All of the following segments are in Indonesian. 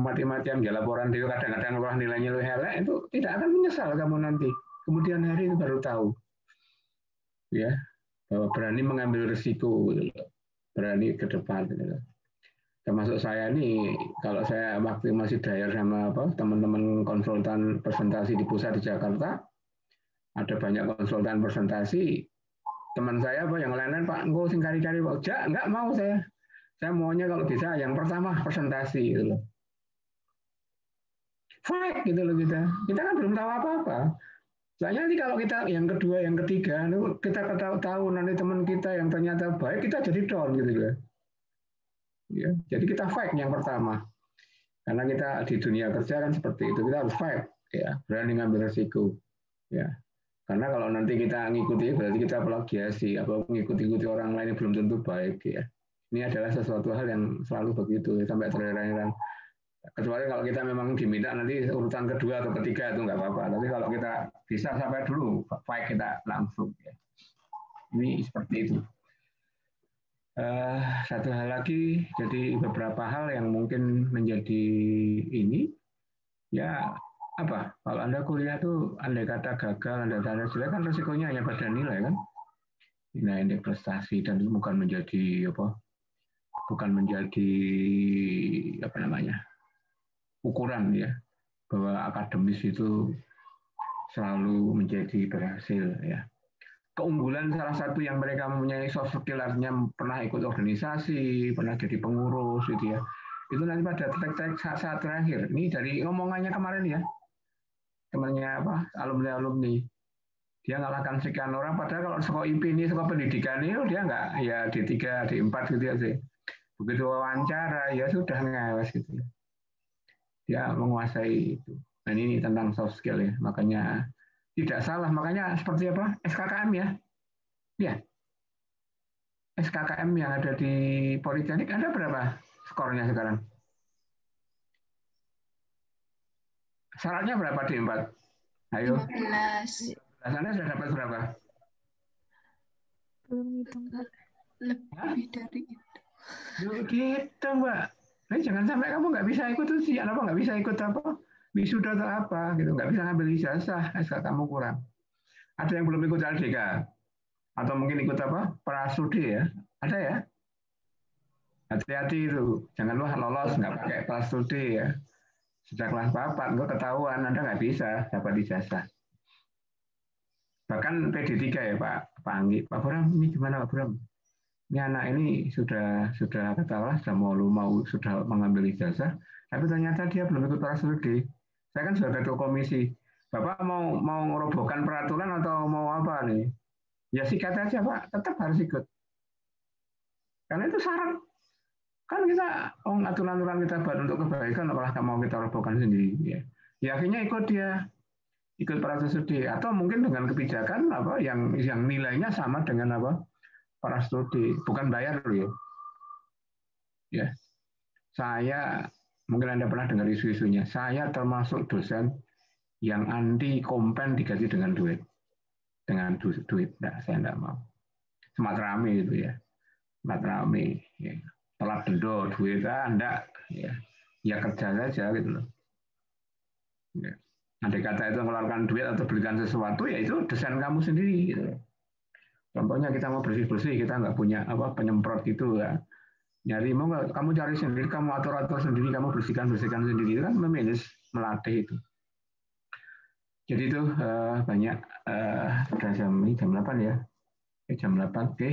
mati-matian ya laporan dia kadang-kadang orang nilainya lebih elek itu tidak akan menyesal kamu nanti. Kemudian hari itu baru tahu ya bahwa berani mengambil risiko gitu loh. Berani ke depan gitu loh. Termasuk saya nih kalau saya waktu masih dayar sama apa teman-teman konsultan presentasi di pusat di Jakarta ada banyak konsultan presentasi teman saya apa yang lain-lain Pak engko sing kari-kari Pak enggak mau saya maunya kalau bisa yang pertama presentasi gitu loh fake gitu loh kita kan belum tahu apa-apa soalnya nanti kalau kita yang kedua yang ketiga kita tahu nanti teman kita yang ternyata baik kita jadi down gitu loh ya jadi kita fake yang pertama karena kita di dunia kerja kan seperti itu kita harus fight ya berani ngambil resiko ya karena kalau nanti kita ngikuti berarti kita plagiasi atau mengikuti orang lain yang belum tentu baik ya ini adalah sesuatu hal yang selalu begitu sampai terheran-heran kecuali kalau kita memang diminta nanti urutan kedua atau ketiga itu nggak apa-apa tapi kalau kita bisa sampai dulu fight kita langsung ya ini seperti itu satu hal lagi, jadi beberapa hal yang mungkin menjadi ini, ya apa? Kalau Anda kuliah tuh, andai kata gagal, andai kata jelek kan resikonya hanya pada nilai kan, nilai indeks prestasi dan itu bukan menjadi apa? Bukan menjadi apa namanya ukuran ya bahwa akademis itu selalu menjadi berhasil ya. Keunggulan salah satu yang mereka mempunyai soft skill artinya pernah ikut organisasi, pernah jadi pengurus gitu ya. Itu nanti pada tek-tek saat terakhir. Ini dari ngomongannya kemarin ya, temannya apa alumni-alumni. Dia ngalahkan sekian orang, padahal kalau sekolah IP ini, sekolah pendidikan ini, dia nggak ya D3, D4 gitu ya sih. Begitu wawancara, ya sudah ngewes gitu ya. Dia menguasai itu. Dan ini tentang soft skill ya, makanya tidak salah. Makanya seperti apa? SKKM ya. Ya, SKKM yang ada di Politeknik ada berapa skornya sekarang? Syaratnya berapa di 4? Ayo. 15. Anda sudah dapat berapa? Belum hitung, Pak. Lebih dari itu. Gitu, Mbak. Nah, jangan sampai kamu nggak bisa ikut ujian apa nggak bisa ikut apa wisuda atau apa gitu nggak bisa ngambil ijazah SK kamu kurang. Ada yang belum ikut LDK atau mungkin ikut apa prastudi ya ada ya hati-hati itu jangan lu lolos nggak pakai prastudi ya sejak kelas 4 nggak ketahuan Anda nggak bisa dapat ijazah bahkan PD3 ya Pak Anggi Pak Bram ini gimana Pak Bram ini anak ini sudah katakanlah sudah mau sudah mengambil ijazah tapi ternyata dia belum ikut prastudi saya kan sudah ketua komisi Bapak mau merobohkan peraturan atau mau apa nih ya sikat aja Pak tetap harus ikut karena itu syarat kan kita aturan-aturan kita buat untuk kebaikan apakah mau kita robohkan sendiri ya akhirnya ikut dia ikut prastudi atau mungkin dengan kebijakan apa yang nilainya sama dengan apa prastudi bukan bayar loh ya saya mungkin Anda pernah dengar isu-isunya saya termasuk dosen yang anti kompen diganti dengan duit nah, saya tidak mau semat rame itu ya semat rame ya. Telat dendo duit Anda ya ya kerja saja gitu loh ya. Andai kata itu mengeluarkan duit atau belikan sesuatu ya itu desain kamu sendiri gitu loh. Contohnya kita mau bersih-bersih kita nggak punya apa penyemprot gitu ya nyari mau nggak kamu cari sendiri kamu atur-atur sendiri kamu bersihkan sendiri itu kan memanage melatih itu jadi itu banyak udah jam 8 ya jam 8 oke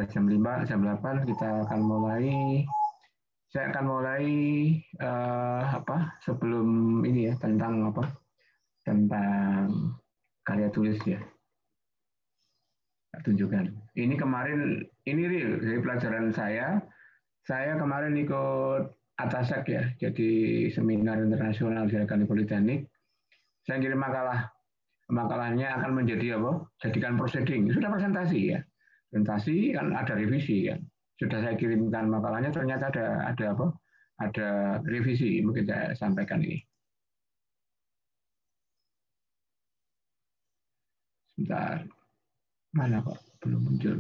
jam 5 jam 8 kita akan mulai saya akan mulai apa sebelum ini ya tentang apa tentang karya tulis ya tunjukkan ini kemarin ini real dari pelajaran saya kemarin ikut Atasak ya jadi seminar internasional di Politeknik saya kirim makalahnya akan menjadi apa jadikan proceeding sudah presentasi ya presentasi kan ada revisi kan sudah saya kirimkan makalahnya ternyata ada apa ada revisi mungkin saya sampaikan ini sebentar mana kok belum muncul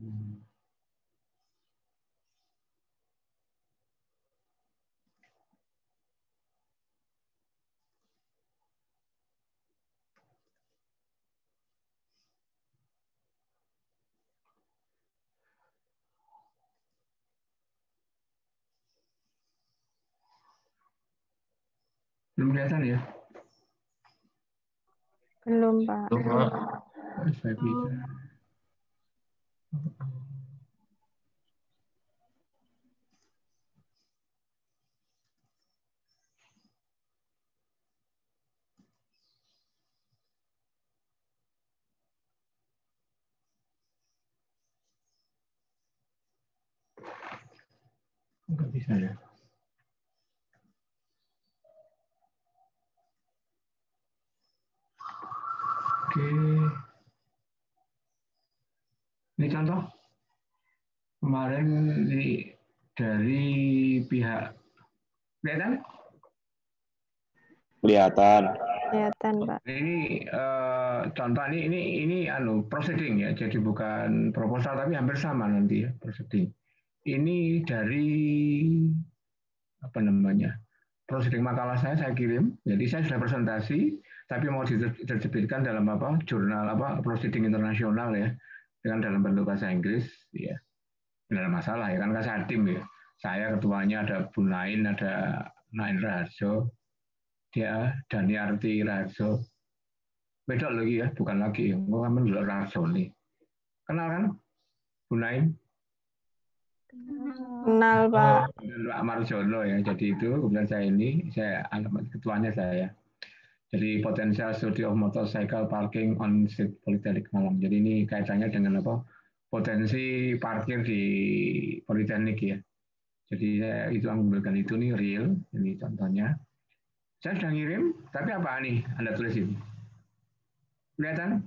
Belum kelihatan ya? Belum, Pak. Saya bisa. Enggak bisa ya. Oke. Ini contoh kemarin dari pihak kelihatan? Kelihatan. Kelihatan, Pak. Ini contoh ini proceeding ya, jadi bukan proposal tapi hampir sama nanti ya proceeding. Ini dari apa namanya proceeding makalah saya kirim, jadi saya sudah presentasi, tapi mau diterbitkan dalam jurnal proceeding internasional ya, dengan dalam bentuk bahasa Inggris ya. Tidak ada masalah ya kan saya tim ya. Saya ketuanya ada Bu Nain, ada Nain Raharjo, dia Daniarti Raharjo. Beda lagi ya, bukan lagi yang kami dulu Raharjo nih. Kenal kan Bu Nain? Kenal, Pak. Pak Marjono ya. Jadi itu kemudian saya alamat ketuanya saya. Jadi Potential Study of Motorcycle Parking on Street Politeknik Malang. Jadi ini kaitannya dengan potensi parkir di Politeknik ya. Jadi saya itu mengambilkan itu nih real, ini contohnya. Saya sudah ngirim, tapi apa nih Anda tulis ini? Kelihatan?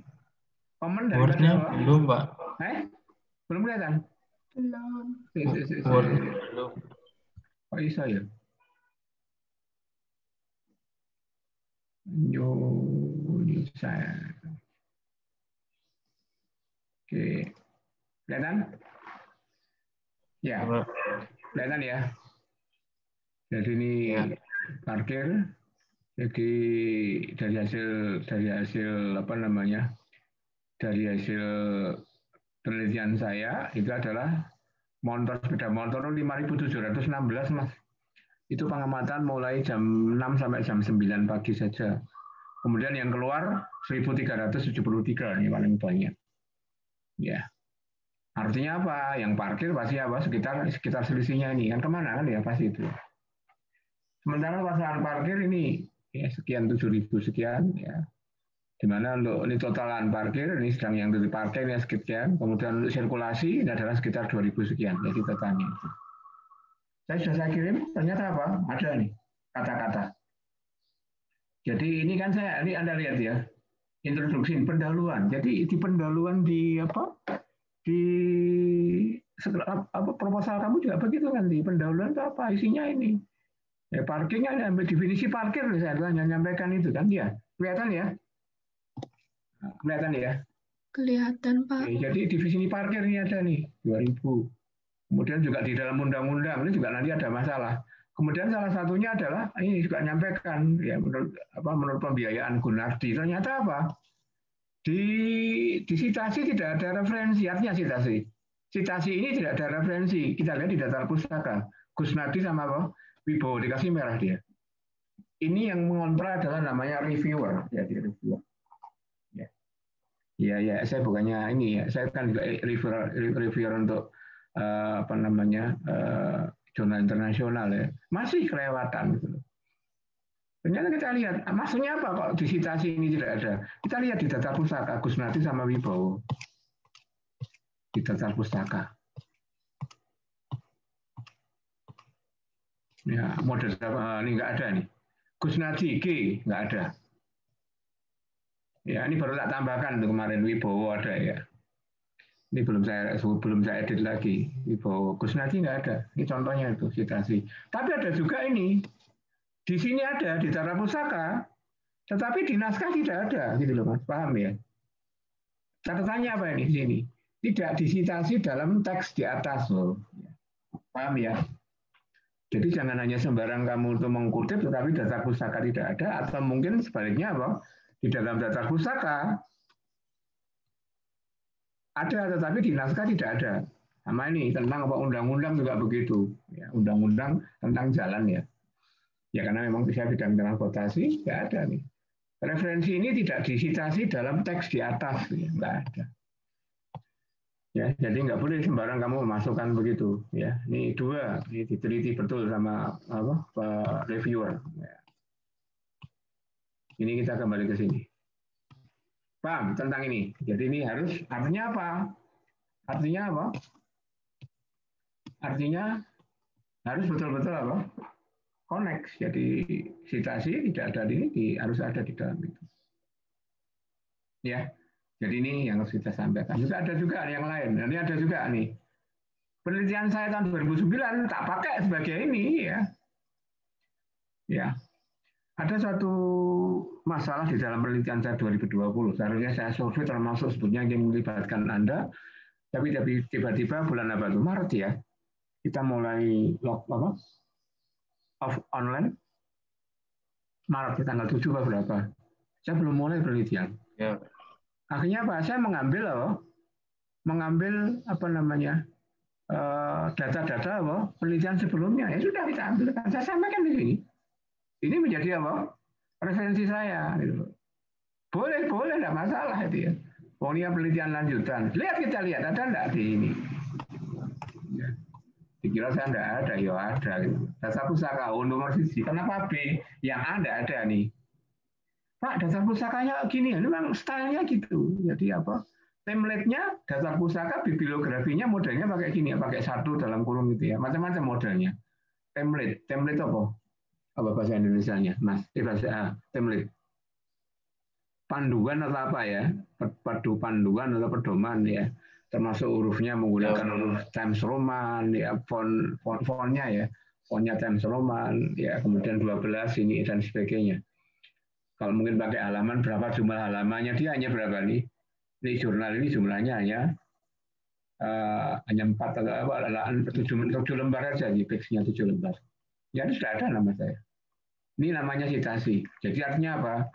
Komen dari belum, Pak. Belum kelihatan? Belum. Belum. Kok bisa ya? New saya. Oke. Kelihatan? Ya. Kelihatan ya? Jadi ini parkir. Jadi dari hasil apa namanya? Dari hasil penelitian saya itu adalah sepeda motor 5.716 Mas. Itu pengamatan mulai jam 6 sampai jam 9 pagi saja. Kemudian yang keluar 1.373 ini paling banyak. Ya. Artinya apa? Yang parkir pasti sekitar selisihnya ini kan kemana kan ya pasti itu. Sementara pasangan parkir ini ya sekian 7.000 sekian ya. Dimana untuk ini totalan parkir ini sedang yang dari parkir ini sekian, kemudian untuk sirkulasi ini adalah sekitar 2.000 sekian. Jadi totalnya. Saya kirim, ternyata apa? Ada nih kata-kata. Jadi ini kan ini Anda lihat ya, introduksi pendahuluan. Jadi di pendahuluan di proposal kamu juga begitu kan, di pendahuluan itu apa isinya ini? Ya parkirnya ambil definisi parkir saya hanya nyampaikan itu kan ya, kelihatan ya? Kelihatan ya? Kelihatan, Pak. Oke, jadi definisi parkir ini ada nih 2.000. Kemudian juga di dalam undang-undang ini juga nanti ada masalah. Kemudian salah satunya adalah ini juga nyampaikan ya menurut pembiayaan Gunardi ternyata apa? Di citasi tidak ada referensi, artinya citasi ini tidak ada referensi. Kita lihat di data pustaka. Gunardi sama Wibowo dikasih merah dia. Ini yang mengontra adalah namanya reviewer, jadi reviewer. Ya, saya bukannya ini ya, saya kan juga reviewer untuk jurnal internasional ya, masih kelewatan gitu. Ternyata kita lihat, maksudnya apa kok di citasi ini tidak ada? Kita lihat di data pustaka Gunardi sama Wibowo di data pustaka. Ya, model ini nggak ada nih. Gunardi G nggak ada. Ya, ini baru tak tambahkan tuh kemarin Wibowo ada ya. Ini belum saya edit lagi. Wibowo Gunardi nggak ada. Ini contohnya itu citasi. Tapi ada juga ini. Di sini ada di data pusaka, tetapi di naskah tidak ada gitu loh Mas. Paham ya? Catatannya apa ini di sini? tidak disitasi dalam teks di atas loh. Paham ya? Jadi jangan hanya sembarang kamu untuk mengkutip tetapi data pustaka tidak ada, atau mungkin sebaliknya apa? Di dalam data pustaka ada tetapi di naskah tidak ada. Sama ini tentang apa undang-undang juga begitu. Ya, undang-undang tentang jalan ya. Ya karena memang saya bidang transportasi, nggak ada nih. Referensi ini tidak disitasi dalam teks di atas, ya, nggak ada. Ya, jadi nggak boleh sembarang kamu memasukkan begitu. Ya, ini dua, ini diteliti betul sama apa reviewer. Ya. Ini kita kembali ke sini. Paham tentang ini? Jadi ini harus artinya apa? Artinya apa? Artinya harus betul-betul apa? Connect. Jadi citasi tidak ada harus ada di dalam itu. Ya. Jadi ini yang harus kita sampaikan. Juga ada juga yang lain. Nanti ada juga nih. Penelitian saya tahun 2009 tak pakai sebagai ini ya. Ya. Ada satu masalah di dalam penelitian saya 2020. Seharusnya saya survei termasuk sebetulnya yang melibatkan Anda. Tapi tiba-tiba bulan apa itu? Maret ya. Kita mulai off online. Maret tanggal 7 berapa? Saya belum mulai penelitian. Ya. Akhirnya apa? Saya mengambil apa namanya data-data penelitian sebelumnya. Ya sudah kita ambil. Saya sampaikan di sini. Ini menjadi apa? Referensi saya. Gitu. Boleh, tidak masalah itu ya. Pokoknya penelitian lanjutan. Kita lihat ada enggak di ini. Ya. Dikira saya enggak ada, ya ada. Gitu. Data pusaka nomor sisi. Kenapa B? Yang A enggak ada nih. Pak, dasar pusakanya gini, memang stylenya gitu. Jadi apa? Template-nya dasar pusaka, bibliografinya modelnya pakai gini, pakai satu dalam kurung gitu ya. Macam-macam modelnya. Template apa? Apa bahasa Indonesianya, Mas? Bahasa template. Panduan atau apa ya? Panduan atau pedoman ya. Termasuk hurufnya menggunakan huruf Times Roman, ya fontnya ya. Fontnya Times Roman, ya kemudian 12 ini dan sebagainya. Kalau mungkin pakai halaman, berapa jumlah halamannya, dia hanya berapa nih? Ini jurnal ini jumlahnya hanya 4 atau 7 lembar saja, page-nya 7 lembar. Ya ini sudah ada nama saya. Ini namanya citasi. Jadi artinya apa?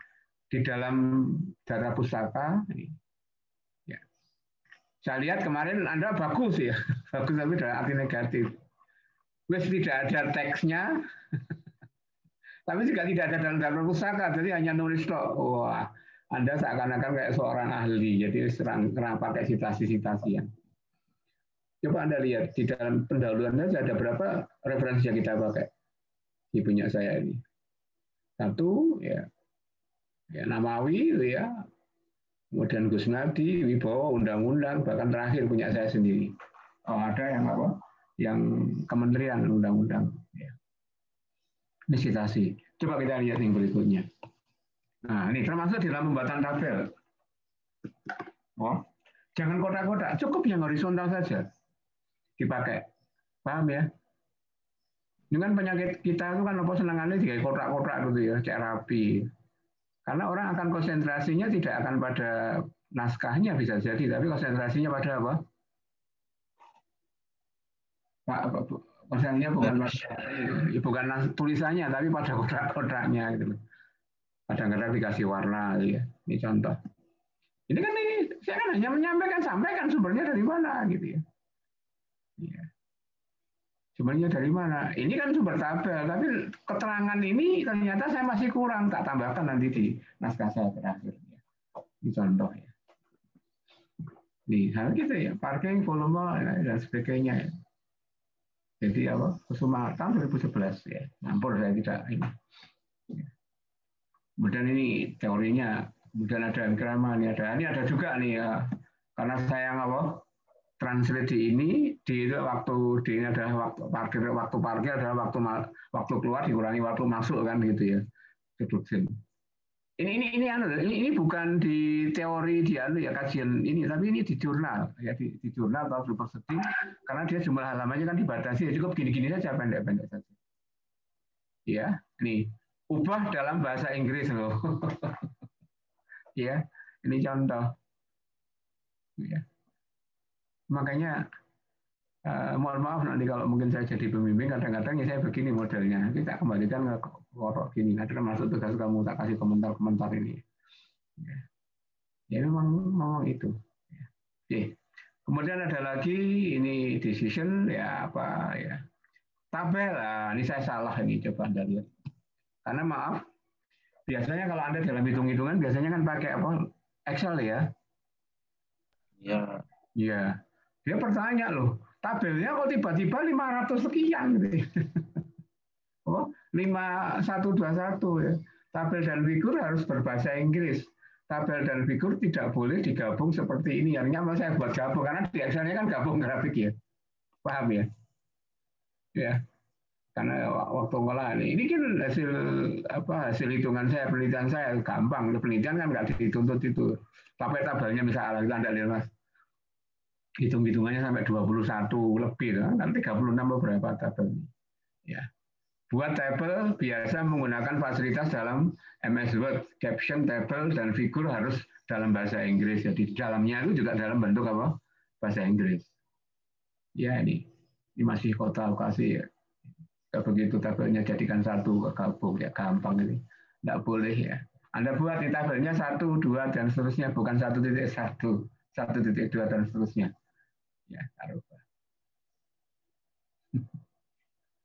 Di dalam data pustaka, ya. Saya lihat kemarin Anda bagus ya, bagus tapi dalam arti negatif. Wes tidak ada teksnya, tapi juga tidak ada dalam data pustaka, jadi hanya nulis tok. Wah, Anda seakan-akan kayak seorang ahli, jadi serang pakai citasi-citasian. Coba Anda lihat di dalam pendahuluan saja ada berapa referensi yang kita pakai di punya saya ini. Satu, ya Namawi, ya, kemudian Gus Nadi, Wibowo, undang-undang, bahkan terakhir punya saya sendiri. Oh, ada yang apa? Yang kementerian undang-undang. Ya. Ini citasi. Coba kita lihat yang berikutnya. Nah, ini termasuk di dalam pembuatan tabel. Oh, jangan kotak-kotak, cukup yang horizontal saja dipakai. Paham ya? Ini kan penyakit kita itu kan apa senangannya juga kotak-kotak gitu ya, cek rapi. Karena orang akan konsentrasinya tidak akan pada naskahnya bisa jadi, tapi konsentrasinya pada apa? Konsentrasinya bukan tulisannya, tapi pada kotak-kotaknya gitu. Kadang-kadang dikasih warna, ya. Ini contoh. Ini kan saya kan hanya sampaikan sumbernya dari mana gitu ya. Ya. Sumbernya dari mana? Ini kan sumber tabel, tapi keterangan ini ternyata saya masih kurang, tak tambahkan nanti di naskah saya terakhir. Ini contoh ya. Nih, hal gitu ya, parking, volume dan sebagainya. Ya. Jadi apa? Kusuma tahun 2011 ya. Nampur saya tidak ini. Ya. Kemudian ini teorinya, kemudian ada Enkrama, ini ada juga nih ya. Karena saya apa? Translate di ini waktu di ini adalah waktu parkir adalah waktu keluar dikurangi waktu masuk kan gitu ya. Ini bukan di teori di ya kajian ini, tapi ini di jurnal ya di jurnal atau university karena dia jumlah halamannya kan dibatasi ya cukup gini-gini saja pendek-pendek saja. Ya, nih ubah dalam bahasa Inggris loh. Ya, ini contoh. Ya. Makanya mohon maaf nanti kalau mungkin saya jadi pembimbing kadang-kadang ya saya begini modelnya. Kita kembalikan ke korok gini. Nah, termasuk tugas kamu tak kasih komentar-komentar ini. Ya memang itu. Oke. Kemudian ada lagi ini decision ya apa ya. Tabel. Nah, ini saya salah ini coba Anda lihat. Karena maaf, biasanya kalau Anda dalam hitung-hitungan biasanya kan pakai apa? Excel ya. Iya. Iya. Dia bertanya loh, tabelnya kok tiba-tiba 500 sekian gitu. Oh, 5121 ya. Tabel dan figur harus berbahasa Inggris. Tabel dan figur tidak boleh digabung seperti ini. Artinya saya buat gabung karena di Excel-nya kan gabung grafik ya. Paham ya? Ya. Karena waktu ngolah ini kan hasil hitungan saya, penelitian saya gampang. Penelitian kan nggak dituntut itu. Sampai tabelnya misalnya kita Anda lihat Mas. Hitung-hitungannya sampai 21 lebih kan 36 beberapa tabel. Ya. Buat tabel biasa menggunakan fasilitas dalam MS Word, caption, tabel, dan figur harus dalam bahasa Inggris. Jadi dalamnya itu juga dalam bentuk apa? Bahasa Inggris. Ya ini masih kota lokasi ya. Kalau begitu tabelnya jadikan satu gabung ya gampang ini. Tidak boleh ya. Anda buat di tabelnya 1, 2 dan seterusnya bukan 1.1, 1.2 dan seterusnya. Ya, taruh.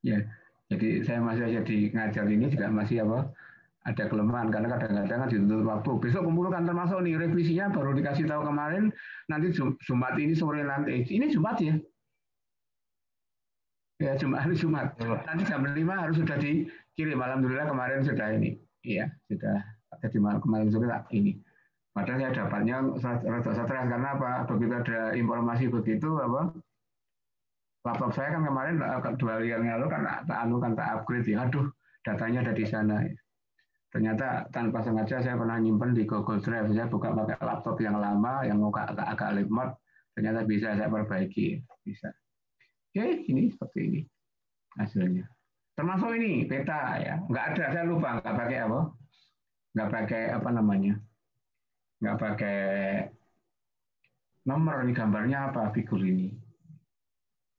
Ya. Jadi saya masih jadi ngajar ini juga masih apa ada kelemahan karena kadang-kadang kan dituntut waktu. Besok kumpulkan termasuk nih revisinya baru dikasih tahu kemarin nanti Jumat ini sore nanti. Ini Jumat ya? Ya hari Jumat. Nanti jam 5 harus sudah dikirim. Alhamdulillah kemarin sudah ini. Iya sudah. Jadi kemarin sore ini. Padahal saya dapatnya rada stres karena apa? Begitu ada informasi begitu apa? Laptop saya kan kemarin 2 hari yang lalu kan tak upgrade ya. Aduh, datanya ada di sana. Ternyata tanpa sengaja saya pernah nyimpen di Google Drive. Saya buka pakai laptop yang lama, yang agak lemot. Ternyata bisa saya perbaiki. Bisa. Oke, ini seperti ini hasilnya. Termasuk ini peta ya. Nggak ada, saya lupa nggak pakai apa. Nggak pakai apa namanya. Nggak pakai nomor ini gambarnya apa figur ini.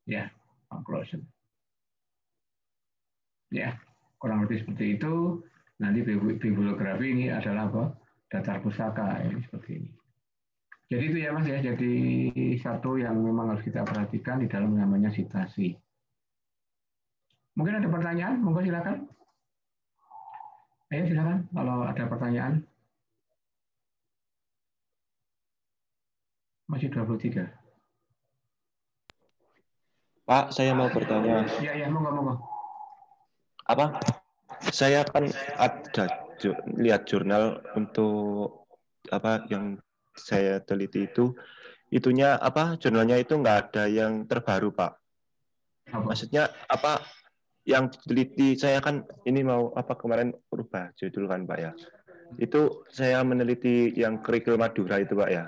Ya, conclusion. Ya, kurang lebih seperti itu. Nanti bibliografi ini adalah apa? Daftar pusaka ya, seperti ini. Jadi itu ya Mas ya. Jadi satu yang memang harus kita perhatikan di dalam namanya citasi. Mungkin ada pertanyaan? Monggo silakan. Ayo silakan kalau ada pertanyaan. Masih 23. Pak, saya mau bertanya. Ya, monggo. Apa? Saya kan ada lihat jurnal untuk apa yang saya teliti itu, itunya apa? Jurnalnya itu nggak ada yang terbaru, Pak. Maksudnya apa? Yang diteliti saya kan ini mau apa kemarin berubah judul kan, Pak ya. Itu saya meneliti yang kerikil Madura itu, Pak ya.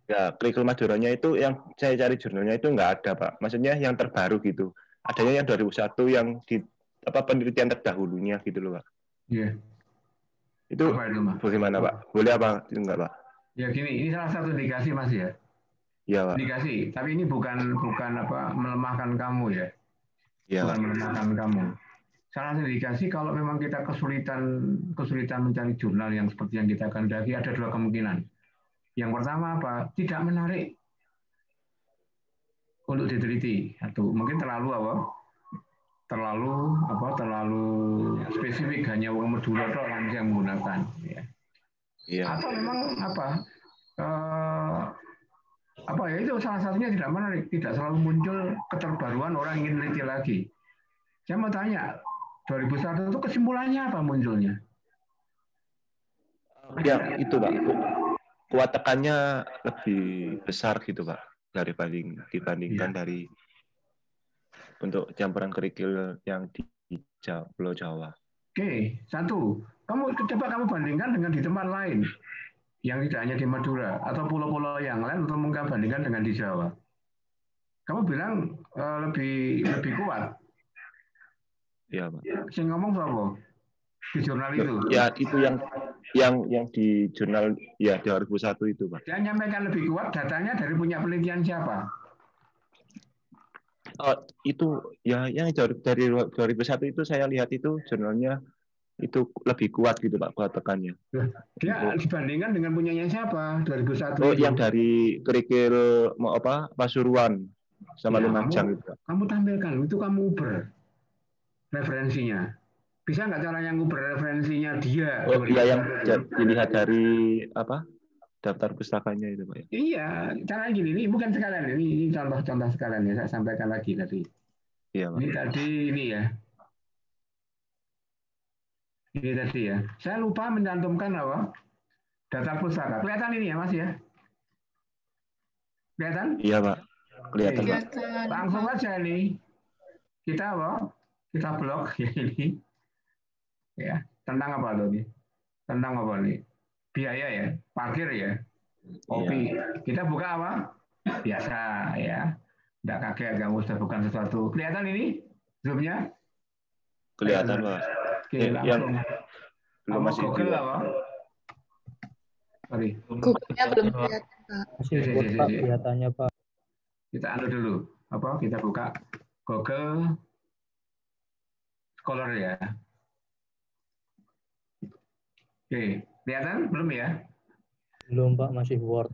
Ya, kerikil Maduranya itu yang saya cari jurnalnya itu nggak ada, Pak. Maksudnya yang terbaru gitu. Adanya yang 2001 yang di apa penelitian terdahulunya gitu loh, Pak. Iya. Itu bagaimana, Pak? Boleh apa enggak, Pak? Ya gini, ini salah satu indikasi Mas ya. Iya, Pak. Indikasi, tapi ini bukan apa melemahkan kamu ya. Iya, bukan melemahkan kamu. Salah satu indikasi kalau memang kita kesulitan mencari jurnal yang seperti yang kita kehendaki ada 2 kemungkinan. Yang pertama apa? Tidak menarik untuk diteliti atau mungkin terlalu spesifik hanya wong Madura tok yang menggunakan ya. Iya. Atau memang ya itu salah satunya tidak menarik, tidak selalu muncul keterbaruan orang ingin meneliti lagi. Saya mau tanya 2001 itu kesimpulannya apa munculnya? Ya itu, Pak. Kuat tekannya lebih besar gitu, Pak, dibandingkan dari untuk campuran kerikil yang di Pulau Jawa. Oke, satu. Coba kamu bandingkan dengan di tempat lain yang tidak hanya di Madura atau pulau-pulau yang lain atau mungkin bandingkan dengan di Jawa. Kamu bilang lebih kuat. Iya, Pak. Sing ngomong siapa? di jurnal itu. Ya, itu yang di jurnal ya 2001 itu, Pak. Dia nyampaikan lebih kuat datanya dari punya penelitian siapa? Oh, itu ya yang dari 2001 itu saya lihat itu jurnalnya itu lebih kuat gitu Pak patokannya. Dia dibandingkan dengan punyanya siapa 2001 Oh, itu? yang dari kerikil mau apa Pasuruan sama Ya, Lumajang itu. Kamu tampilkan itu kamu uber referensinya. Bisa nggak cara yang uber referensinya dia? Oh iya yang dilihat dari apa daftar pustakanya itu Pak. Iya, cara gini, ini bukan sekalian, ini contoh-contoh sekalian ya, saya sampaikan lagi tadi. Iya, Pak. Ini tadi ini ya. Ini tadi ya. Saya lupa mencantumkan apa? Data pustaka. Kelihatan ini ya, Mas ya? Kelihatan? Iya, Pak. Kelihatan, Pak. Kelihatan. Langsung aja nih. Kita apa? Kita blok ya ini. Ya, tentang apa tuh nih? Tentang apa nih? Biaya ya, parkir ya. Kopi. Kita buka apa? Biasa ya. Tidak kaget kamu sudah bukan sesuatu. Kelihatan ini zoomnya? Kelihatan, Pak. Oke, Yang langsung. belum masih Google dua. apa? Sorry. Google-nya belum kelihatan, Pak. Masih buat Pak kelihatannya Pak. Kita anu dulu. Apa? Kita buka Google Scholar ya. Oke, kelihatan belum ya? Belum Pak, masih Word.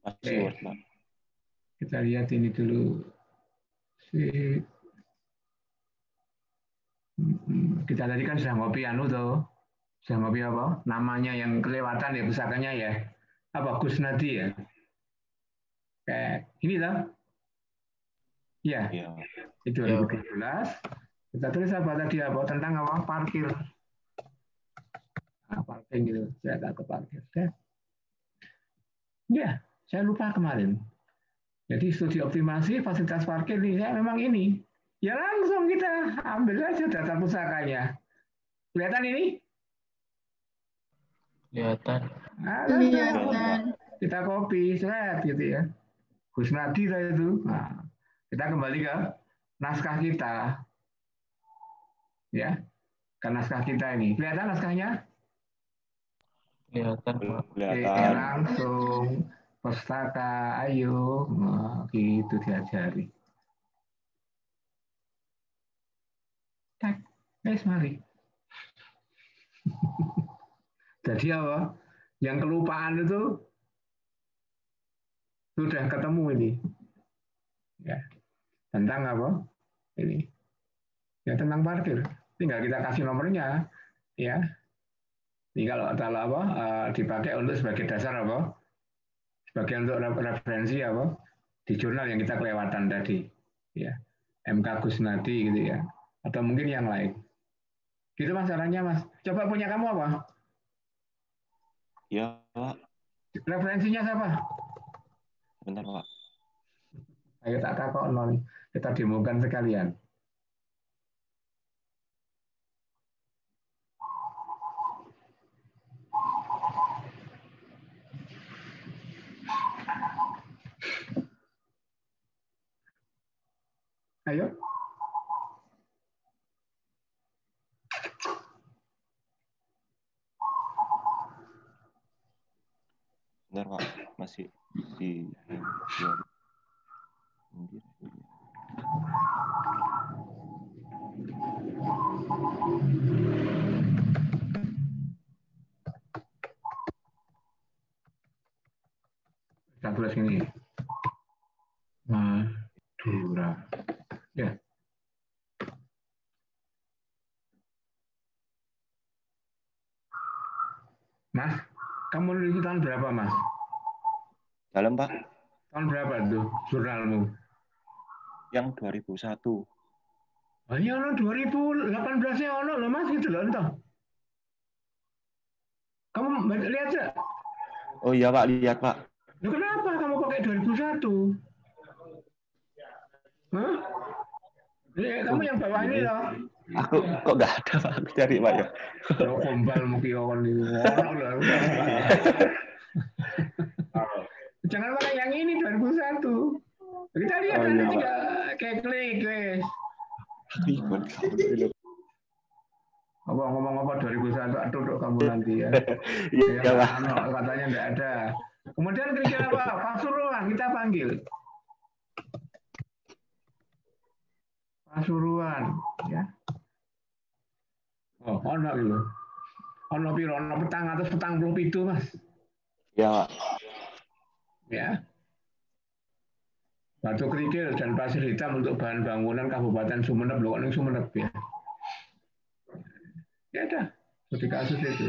Masih Word, Pak. Kita lihat ini dulu. Kita tadi kan sudah ngopi anu tuh. Sudah ngopi apa? Namanya yang kelewatan ya pusakanya ya. Apa? Kusnadi ya. Kayak ini tuh. Iya. Iya. Itu 2017. Kita tulis apa tadi apa? Tentang apa? Parkir. Parkir gitu. Saya tak ke parkir. Ya, saya lupa kemarin. Jadi studi optimasi fasilitas parkir ini saya memang ini. Ya langsung kita ambil aja data pusakanya. Kelihatan ini? Kelihatan. Nah, Kelihatan. kita copy, set gitu ya. Kusnadi itu. Nah, kita kembali ke naskah kita. Ya, ke naskah kita ini. Kelihatan naskahnya? Kelihatan, Pak. Kelihatan. Langsung pustaka, ayo, nah, gitu diajari. Tak, mari. Jadi apa? Yang kelupaan itu sudah ketemu ini. Ya. Tentang apa? Ini. Ya tentang parkir. Tinggal kita kasih nomornya, ya. Ini kalau apa dipakai untuk sebagai dasar apa? Sebagai untuk referensi apa? Di jurnal yang kita kelewatan tadi, ya. MK Kusnadi gitu ya. Atau mungkin yang lain. Gitu Mas caranya Mas. Coba punya kamu apa? Ya, Pak. Referensinya siapa? Bentar, Pak. Ayo tak takut non. Kita demokan sekalian. Ayo. Bentar, Pak. Masih di Kita tulis ini. Madura. Ya. Mas, kamu lulus tahun berapa, Mas? dalam, Pak. Tahun berapa tuh jurnalmu? Yang 2001. Oh iya, 2018-nya ono loh, Mas, gitu loh, entah. Kamu lihat ya? Oh iya, Pak, lihat, Pak. Loh, kenapa kamu pakai 2001? Hah? Kamu yang bawah ini loh. Aku kok nggak ada, Pak. Aku cari, Pak, ya. Loh, kombal mukioon itu. Jangan pakai yang ini 2001. Kita lihat nanti iya, tinggal kayak klik, guys. Apa ngomong apa 2001 duduk kamu nanti ya. Iya, Ya, Pak. katanya enggak ada. Kemudian kira-kira apa? Pasuruan kita panggil. Pasuruan, ya. Oh, ono lho. Ono piro? Ono petang atas petang puluh pitu, Mas. Ya, Pak. Ya. Batu kerikil dan pasir hitam untuk bahan bangunan Kabupaten Sumeneb, loh, ini Sumeneb ya. Ya ada, studi kasus itu.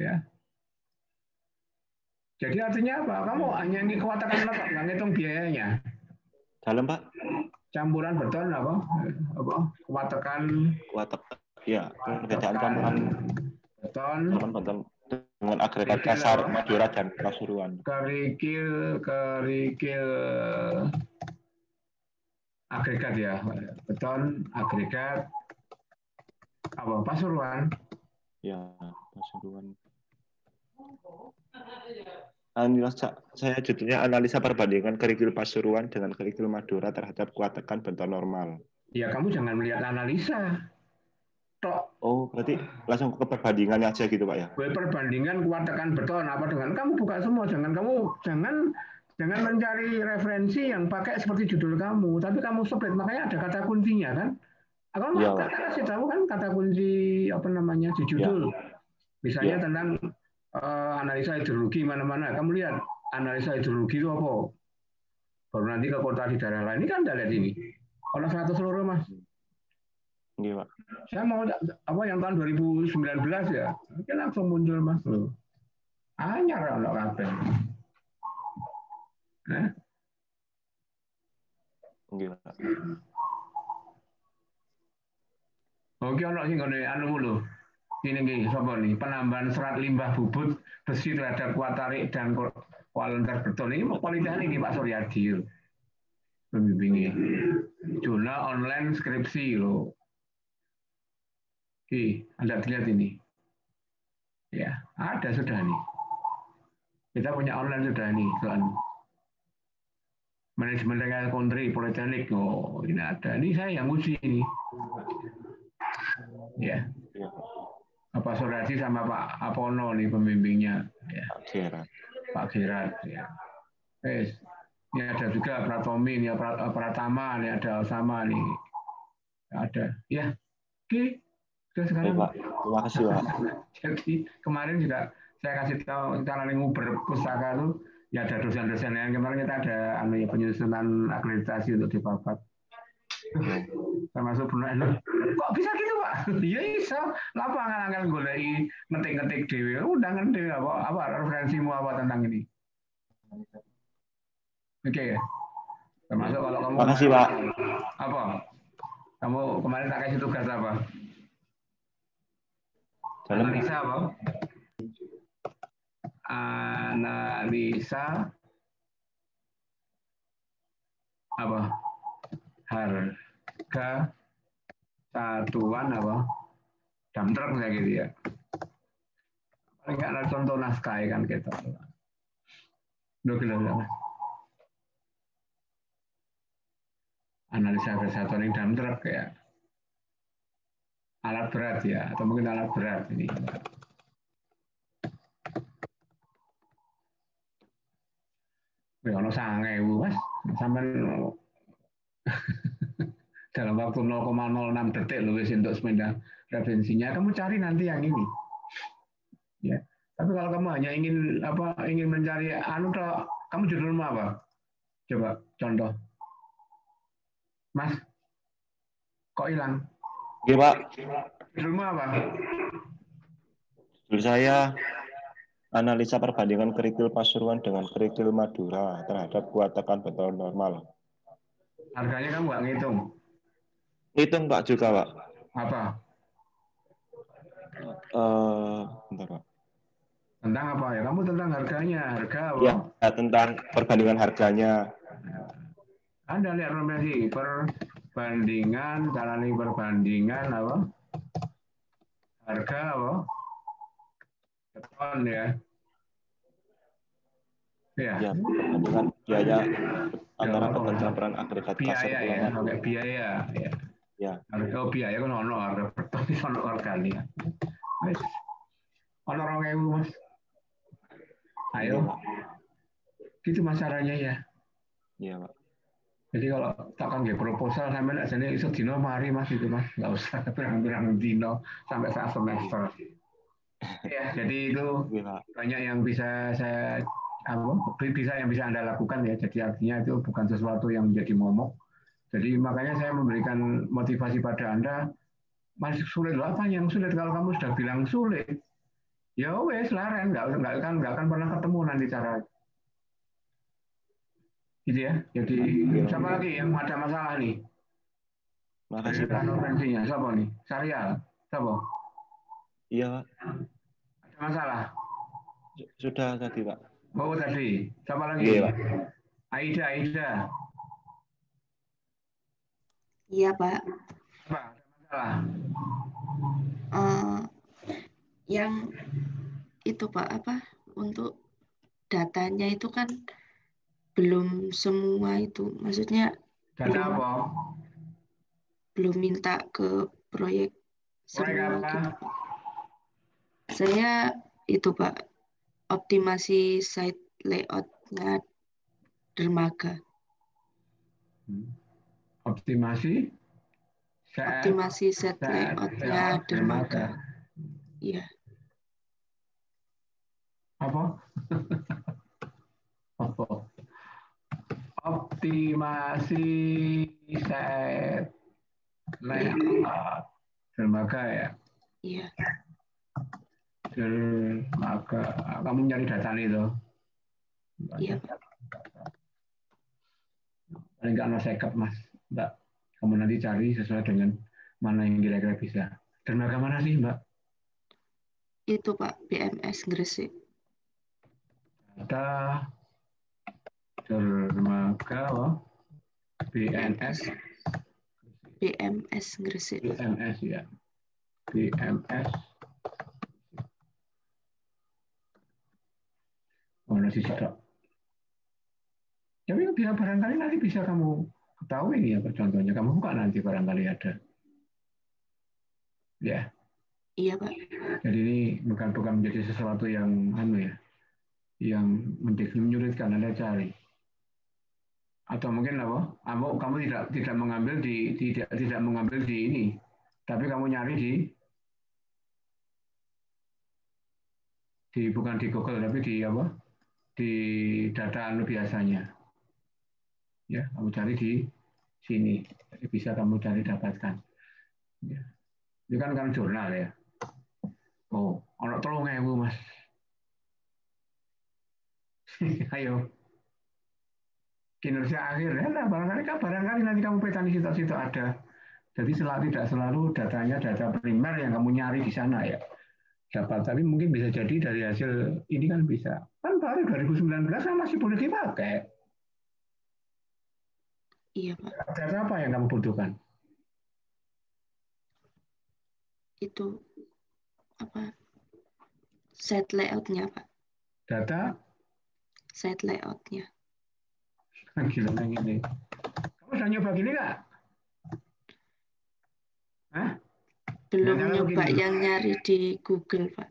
Ya. Jadi artinya apa? Kamu hanya kekuatan lekap, nggak ngitung biayanya. Dalam, Pak. Campuran beton apa? Kuat Ya, perbedaan campuran beton, beton dengan agregat kasar Madura dan Pasuruan. kerikil agregat ya, beton agregat apa? Pasuruan. Ya, Pasuruan. Saya judulnya analisa perbandingan kerikil Pasuruan dengan kerikil Madura terhadap kuat tekan beton normal. Ya kamu jangan melihat analisa. Tok. Oh, berarti langsung ke perbandingannya aja gitu, Pak ya? Perbandingan kuat tekan beton apa dengan kamu buka semua, jangan mencari referensi yang pakai seperti judul kamu, tapi kamu split, makanya ada kata kuncinya kan. Aku Ya, kasih tahu kan kata kunci apa namanya di judul. Misalnya tentang analisa hidrologi mana-mana. Kamu lihat analisa hidrologi itu apa? Baru nanti ke kota di daerah lain. Ini kan Anda lihat ini. Kalau 100 seluruh, Mas. Iya, Pak. Saya mau apa yang tahun 2019 ya. Mungkin langsung muncul, Mas. Loh. Anyar ono kabeh. Iya, Pak. Oke, ono sing ngene anu lho. Ini sapa nih? Penambahan serat limbah bubut besi terhadap kuat tarik dan kualitas beton. Ini mau kualitas ini Pak Suryadi. Pembimbingnya. Jurnal online skripsi loh. Oke, Anda lihat ini. Ya, ada sudah nih. Kita punya online sudah nih, soal manajemen regional country politeknik. Oh, ini ada. Ini saya yang uji ini. Ya. Pak Suryadi sama Pak Apono nih pembimbingnya. Ya. Pak Gerat. Ya. Ini ada juga Pratomi, ini Pratama, ini ada Osama nih. Ada. Ya. Oke. Sudah sekarang. Pak. Terima kasih, Pak. Jadi kemarin juga saya kasih tahu cara nguber pustaka itu ya ada dosen-dosen yang kemarin kita ada penyusunan akreditasi untuk dipapat. Termasuk Bruno, kok bisa gitu Pak? Ya bisa, lapangan angel golei ngetik-ngetik dewe, udah ngerti apa referensimu apa tentang ini. Oke ya. Termasuk kalau kamu. Makasih Pak. Apa? Kamu kemarin tak kasih tugas apa? Analisa apa? Analisa apa? Harga satuan apa? Dump truck kayak gitu ya. Paling nggak ada contoh naskah kan gitu. Loh. Analisa harga satuan ini dump truck ya. Alat berat ya, atau mungkin alat berat ini. Ya, ono 9.000 Mas, sampai dalam waktu 0,06 detik loh wis untuk sepeda referensinya. Kamu cari nanti yang ini. Ya. Tapi kalau kamu hanya ingin mencari kamu judulmu apa? Coba contoh. Mas, kok hilang? Oke, Pak. Judulmu apa? Judul saya analisa perbandingan kerikil Pasuruan dengan kerikil Madura terhadap kuat tekan beton normal. Harganya kamu nggak ngitung? Ngitung Pak juga Pak. Apa? Bentar Pak. Tentang apa ya? Kamu tentang harganya, harga apa? Ya, tentang perbandingan harganya. Anda lihat referensi perbandingan, jalani perbandingan apa? Harga apa? Beton ya. Ya. Ya, perbandingan biaya antara beton campuran agregat kasar biaya ya, oke biaya ya. Ya. Oh biaya kan ono tapi ono organik. Wis ono 2.000 Mas. Iya, Ayo, Pak. gitu mas caranya ya. Iya, Pak. Jadi kalau takkan nggih proposal sampai nak jane iso dino mari Mas itu Mas, nggak usah pirang-pirang dino sampai saat semester. Ya, jadi itu Iya, Pak. banyak yang bisa saya yang bisa Anda lakukan ya. Jadi artinya itu bukan sesuatu yang menjadi momok. Jadi makanya saya memberikan motivasi pada Anda, masih sulit loh, apa yang sulit kalau kamu sudah bilang sulit, ya wes laren, nggak akan pernah ketemu nanti cara gitu ya. Jadi Iya, Pak. siapa lagi yang ada masalah nih? Makasih, Pak. Konvensinya siapa nih? Syarial, siapa? Iya, Pak. Ada masalah? Sudah tadi, Pak. Oh tadi, siapa lagi? Iya, Pak. Aida. Iya, Pak. Apa? Ada masalah? Eh, yang itu Pak, apa untuk datanya itu kan belum semua itu, maksudnya Data apa? belum minta ke proyek Proyek semua apa? gitu Pak. Saya itu Pak, optimasi site layoutnya dermaga. Optimasi Set layoutnya dermaga. Iya. Apa? Apa? Optimasi set layout dermaga ya. Iya. Dermaga. Kamu nyari data itu. Iya. Paling nggak sekap mas. Mbak, kamu nanti cari sesuai dengan mana yang kira-kira bisa. Dermaga mana sih mbak? Itu Pak, BMS Gresik. Data dermaga BMS Gresik. BMS ya. BMS. Mana sih Dok? Tapi bisa barangkali nanti bisa kamu ketahui nih ya contohnya. Kamu buka nanti barangkali ada. Ya. Iya Pak. Jadi ini bukan menjadi sesuatu yang yang menyulitkan Anda cari. Atau mungkin apa? Kamu tidak mengambil tidak mengambil di ini, tapi kamu nyari di bukan di Google tapi di apa? Di data biasanya. Ya, kamu cari di sini. Jadi bisa kamu cari dapatkan. Ya. Ini kan jurnal ya. Oh, ono 3.000 Mas. Ayo. Kinerja akhir ya, nah, barangkali nanti kamu petani situ ada. Jadi tidak selalu datanya data primer yang kamu nyari di sana ya. Dapat, tapi mungkin bisa jadi dari hasil ini kan bisa. Kan baru 2019 kan masih boleh dipakai. Iya Pak. Data apa yang kamu butuhkan? Itu apa? Set layoutnya Pak. Data? Set layoutnya. Gila yang ini. Kamu sudah nyoba gini nggak? Hah? Belum Ya, nyoba gini. yang nyari di Google Pak.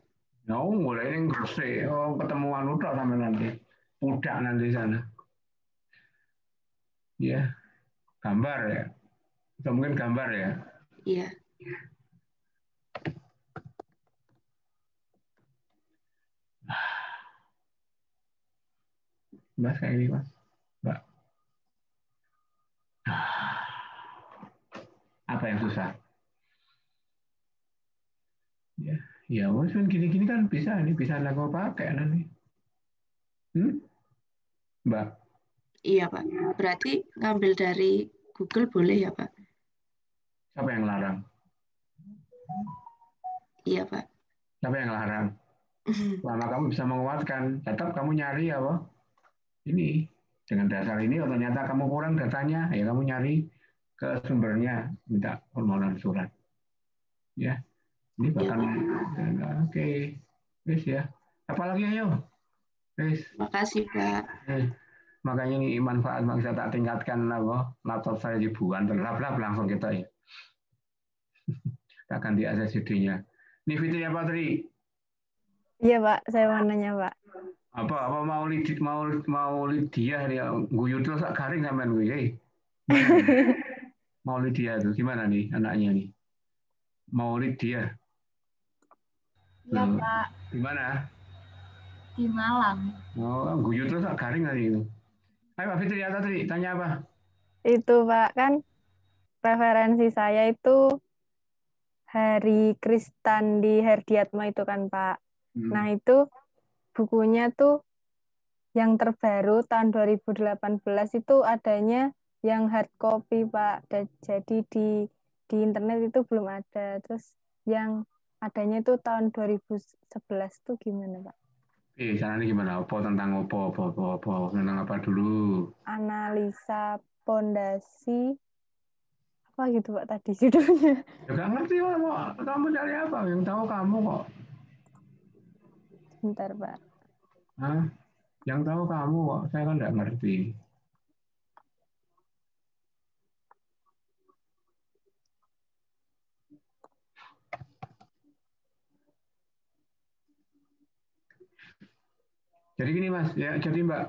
No, mulai ini Gresik. Oh, ketemuan udah sama nanti. Pudak nanti sana. Ya, gambar ya. Atau mungkin gambar ya. Iya. Mas kayak ini mas. Mbak. Apa yang susah? Ya, kan gini-gini kan bisa, ini bisa aku pakai nanti. Mbak. Iya Pak. Berarti ngambil dari Google boleh ya Pak? Siapa yang larang? Iya Pak. Siapa yang larang? Lama kamu bisa menguatkan, tetap kamu nyari apa? Ini dengan dasar ini, kalau ternyata kamu kurang datanya, ya kamu nyari ke sumbernya, minta permohonan surat. Ya, ini bahkan oke, guys ya. Apalagi ayo, guys. Makasih Pak. Makanya ini manfaat bisa tak tingkatkan apa laptop saya ribuan terlap langsung kita ya. Tak ganti SSD-nya. Ini Fitri apa Tri? Iya, Pak. Saya mau nanya, Pak. Apa mau Lydia nih guyu terus sak garing sampean gue. Gimana nih? Mau Lydia itu gimana nih anaknya nih? Mau Lydia. Iya, Pak. Gimana? Di Malang. Oh, guyu terus sak garing tadi itu. Ayo Pak Fitri atau Tri, tanya apa? Itu, Pak, kan preferensi saya itu Hari Kristandi Herdiatmo itu kan, Pak. Nah, itu bukunya tuh yang terbaru tahun 2018 itu adanya yang hard copy, Pak. Jadi di internet itu belum ada. Terus yang adanya itu tahun 2011 tuh gimana, Pak? Caranya gimana? Apa tentang apa dulu? Analisa pondasi apa gitu, Pak, tadi judulnya. Ya gak ngerti mau kamu cari apa? Yang tahu kamu kok. Bentar, Pak. Hah? Yang tahu kamu kok. Saya kan nggak ngerti. Jadi gini Mas, ya jadi Mbak,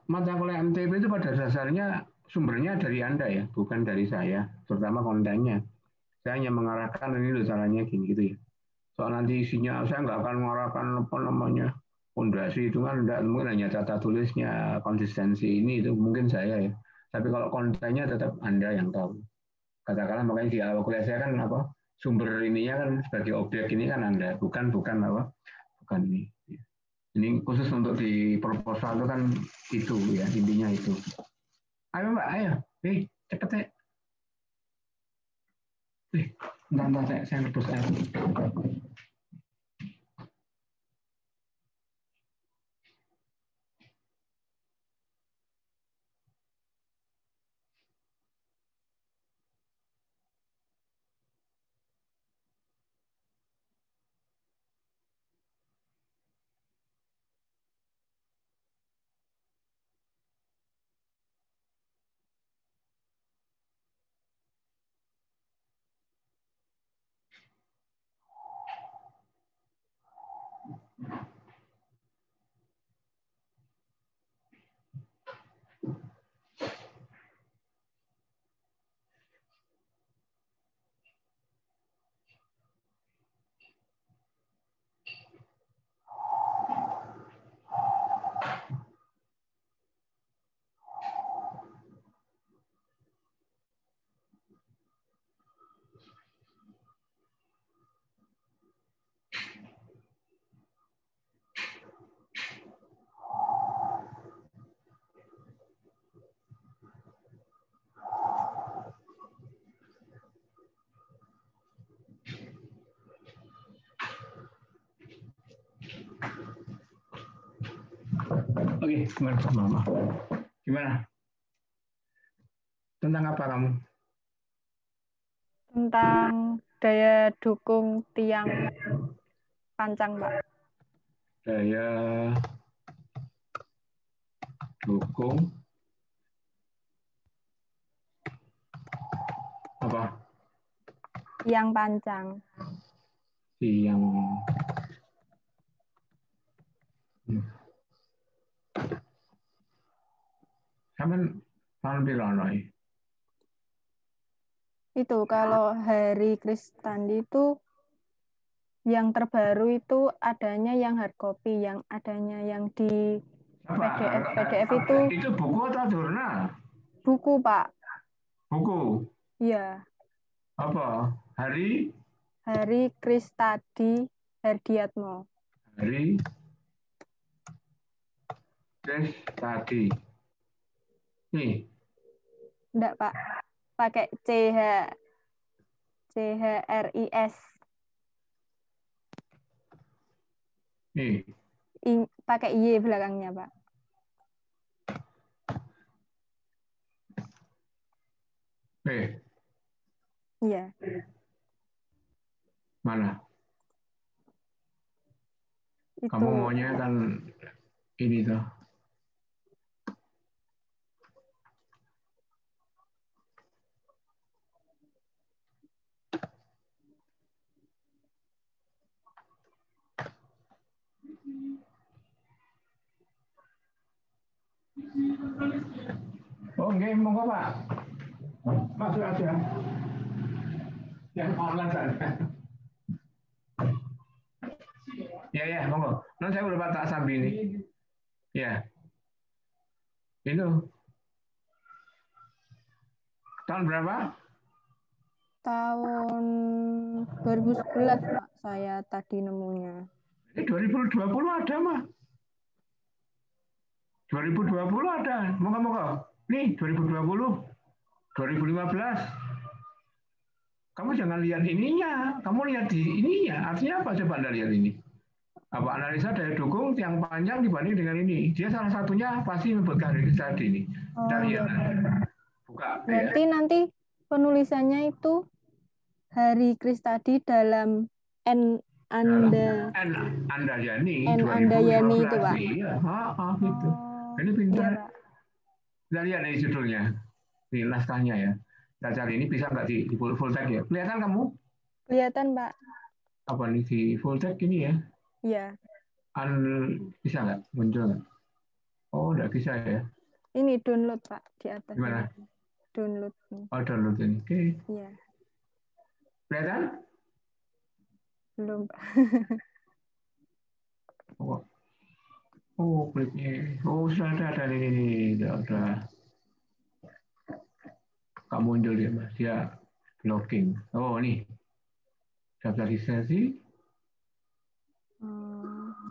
mata kuliah MTB itu pada dasarnya sumbernya dari Anda ya, bukan dari saya, terutama kontennya. Saya hanya mengarahkan ini loh caranya gini gitu ya. Soal nanti isinya saya nggak akan mengarahkan apa namanya fondasi itu kan enggak, mungkin hanya tata tulisnya, konsistensi ini itu mungkin saya ya. Tapi kalau kontennya tetap Anda yang tahu. Katakanlah makanya di awal kuliah saya kan apa sumber ininya kan sebagai objek ini kan Anda, bukan apa, bukan ini. Ini khusus untuk di proposal itu kan itu ya intinya itu. Ayo Mbak, ayo, cepet ya. Bentar, saya rebus air. Oke, gimana? Gimana? Tentang apa kamu? Tentang daya dukung tiang pancang, Pak. Daya dukung apa? Tiang pancang. Tiang Sampean tahun pirono iki? Itu kalau Hari Kristandi itu yang terbaru itu adanya yang hard copy, yang adanya yang di PDF itu Itu buku atau jurnal? buku, Pak. Buku. Iya, Apa? Hari Kristadi Herdiatmo. Hari tes tadi. Nih, Enggak, Pak. Pakai CHRIS. nih. Pakai Y belakangnya, Pak. Iya. Mana? Itu. Kamu maunya kan ini tuh. Oke, monggo Pak. Masuk aja. Yang online saja. Ya, monggo. Nah, saya udah tak sambil ini. Ya. Itu. Tahun berapa? Tahun 2011, Pak, saya tadi nemunya. 2020 ada, mah. 2020 ada. Moga-moga. Nih, 2020. 2015. Kamu jangan lihat ininya. Kamu lihat di ininya. Artinya apa? Coba Anda lihat ini. Apa analisa daya dukung yang panjang dibanding dengan ini. Dia salah satunya pasti membuat hari tadi ini. Kita lihat. Buka. Berarti nanti penulisannya itu Hari Kristadi dalam Andayani itu, Pak. Iya, gitu. Ini pintar. Iya, Pak. Kita lihat nih judulnya. Ini naskahnya ya. Kita cari ini bisa nggak di full text ya? Kelihatan kamu? Kelihatan, Pak. Apa nih di full text ini ya? Iya. Bisa nggak? Muncul nggak? Oh, nggak bisa ya. Ini download, Pak, di atas. Gimana? Download. Oh, download ini. Oke. Iya. Kelihatan? Belum, Pak. Oh, kliknya. Oh, sudah ada ini. Sudah. Nggak muncul dia, Mas. Dia blocking. Oh, ini. Daftar registrasi.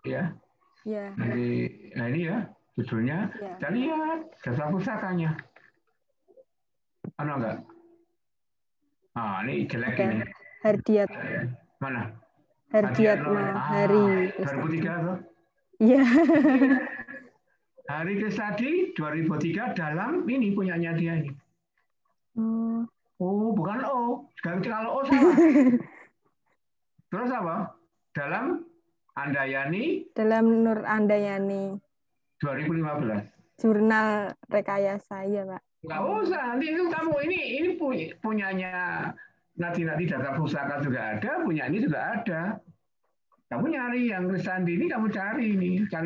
Ya. Ya. Nanti, nah ini ya, judulnya. Ya. Kita lihat daftar pusakanya. Ada nggak? Ah, ini jelek ini. Hardiat. Mana? Hardiat Hari. 2003 tuh. Iya. Hari Kristadi 2003 dalam ini punyanya dia ini. Oh, bukan O. Kalau O salah. Terus apa? Dalam Andayani. Dalam Nur Andayani. 2015. Jurnal rekayasa ya, Pak. Nggak usah. Nanti itu kamu ini punyanya nanti data pusaka juga ada, punya ini juga ada. Kamu nyari yang Kristandi ini, kamu cari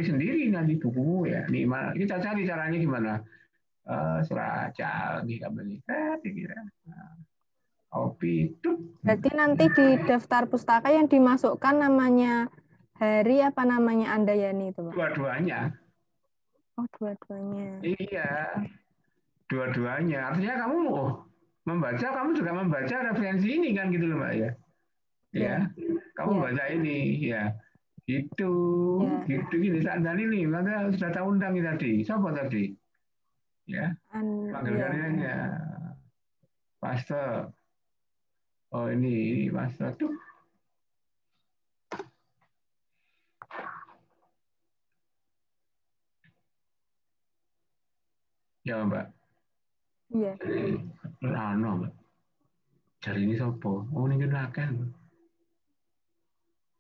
sendiri nanti bukumu ya. Nih, kita cari caranya gimana? Seracal nih kamu nih. Kira. Kopi itu. Berarti nanti di daftar pustaka yang dimasukkan namanya Hari apa namanya Andayani itu, Pak? Dua-duanya. Oh, dua-duanya. Iya. Dua-duanya. Artinya kamu membaca, kamu juga membaca referensi ini kan gitu loh, Mbak ya. Ya. Kamu baca ini ya. Gitu. Gitu gini saat ini maka sudah tak undang tadi. Siapa tadi? Ya. Panggilkan ya. Pastor. Oh, ini Pastor tuh. Ya, Mbak. Iya. Mbak. Cari ini sopo. Oh, ini kan.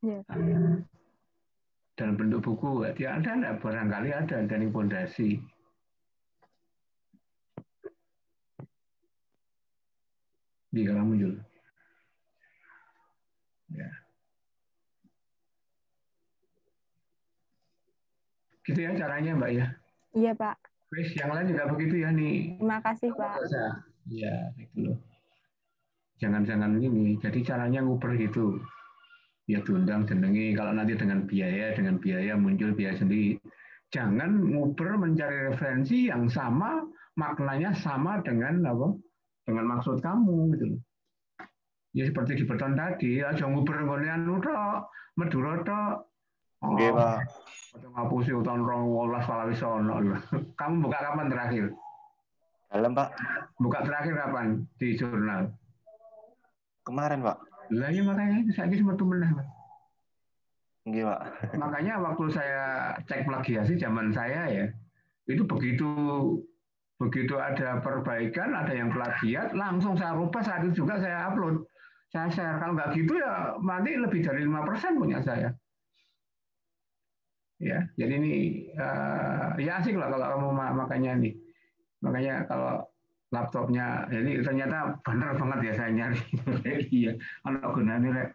Iya. Dalam bentuk buku, dia ada barangkali ada dari fondasi. Di kalau muncul. Ya. Gitu ya caranya, Mbak ya. Iya, Pak. Wis, yang lain juga begitu ya nih. Terima kasih, Pak. Iya, itu loh. Jangan gini. Jadi caranya nguper gitu. Ya diundang jenengi, kalau nanti dengan biaya muncul biaya sendiri. Jangan nguper mencari referensi yang sama, maknanya sama dengan apa? Dengan maksud kamu gitu loh. Ya seperti di beton tadi, aja nguper ngonean tok, Madura tok. Nggih, Pak. Ngapusi tahun 2018 kalau wis ono. Kamu buka kapan terakhir? Dalam, Pak. Buka terakhir kapan di jurnal? Kemarin, Pak. Lah ya makanya saya metu meneh, Pak. Nggih, Pak. Makanya waktu saya cek plagiasi zaman saya ya, itu begitu ada perbaikan, ada yang plagiat, langsung saya rubah, saat itu juga saya upload. Saya share. Kalau nggak gitu ya nanti lebih dari 5% punya saya. Ya, jadi ini ya asik lah kalau kamu makanya nih. Makanya kalau laptopnya, jadi ternyata benar banget ya saya nyari. Iya, anak gunanya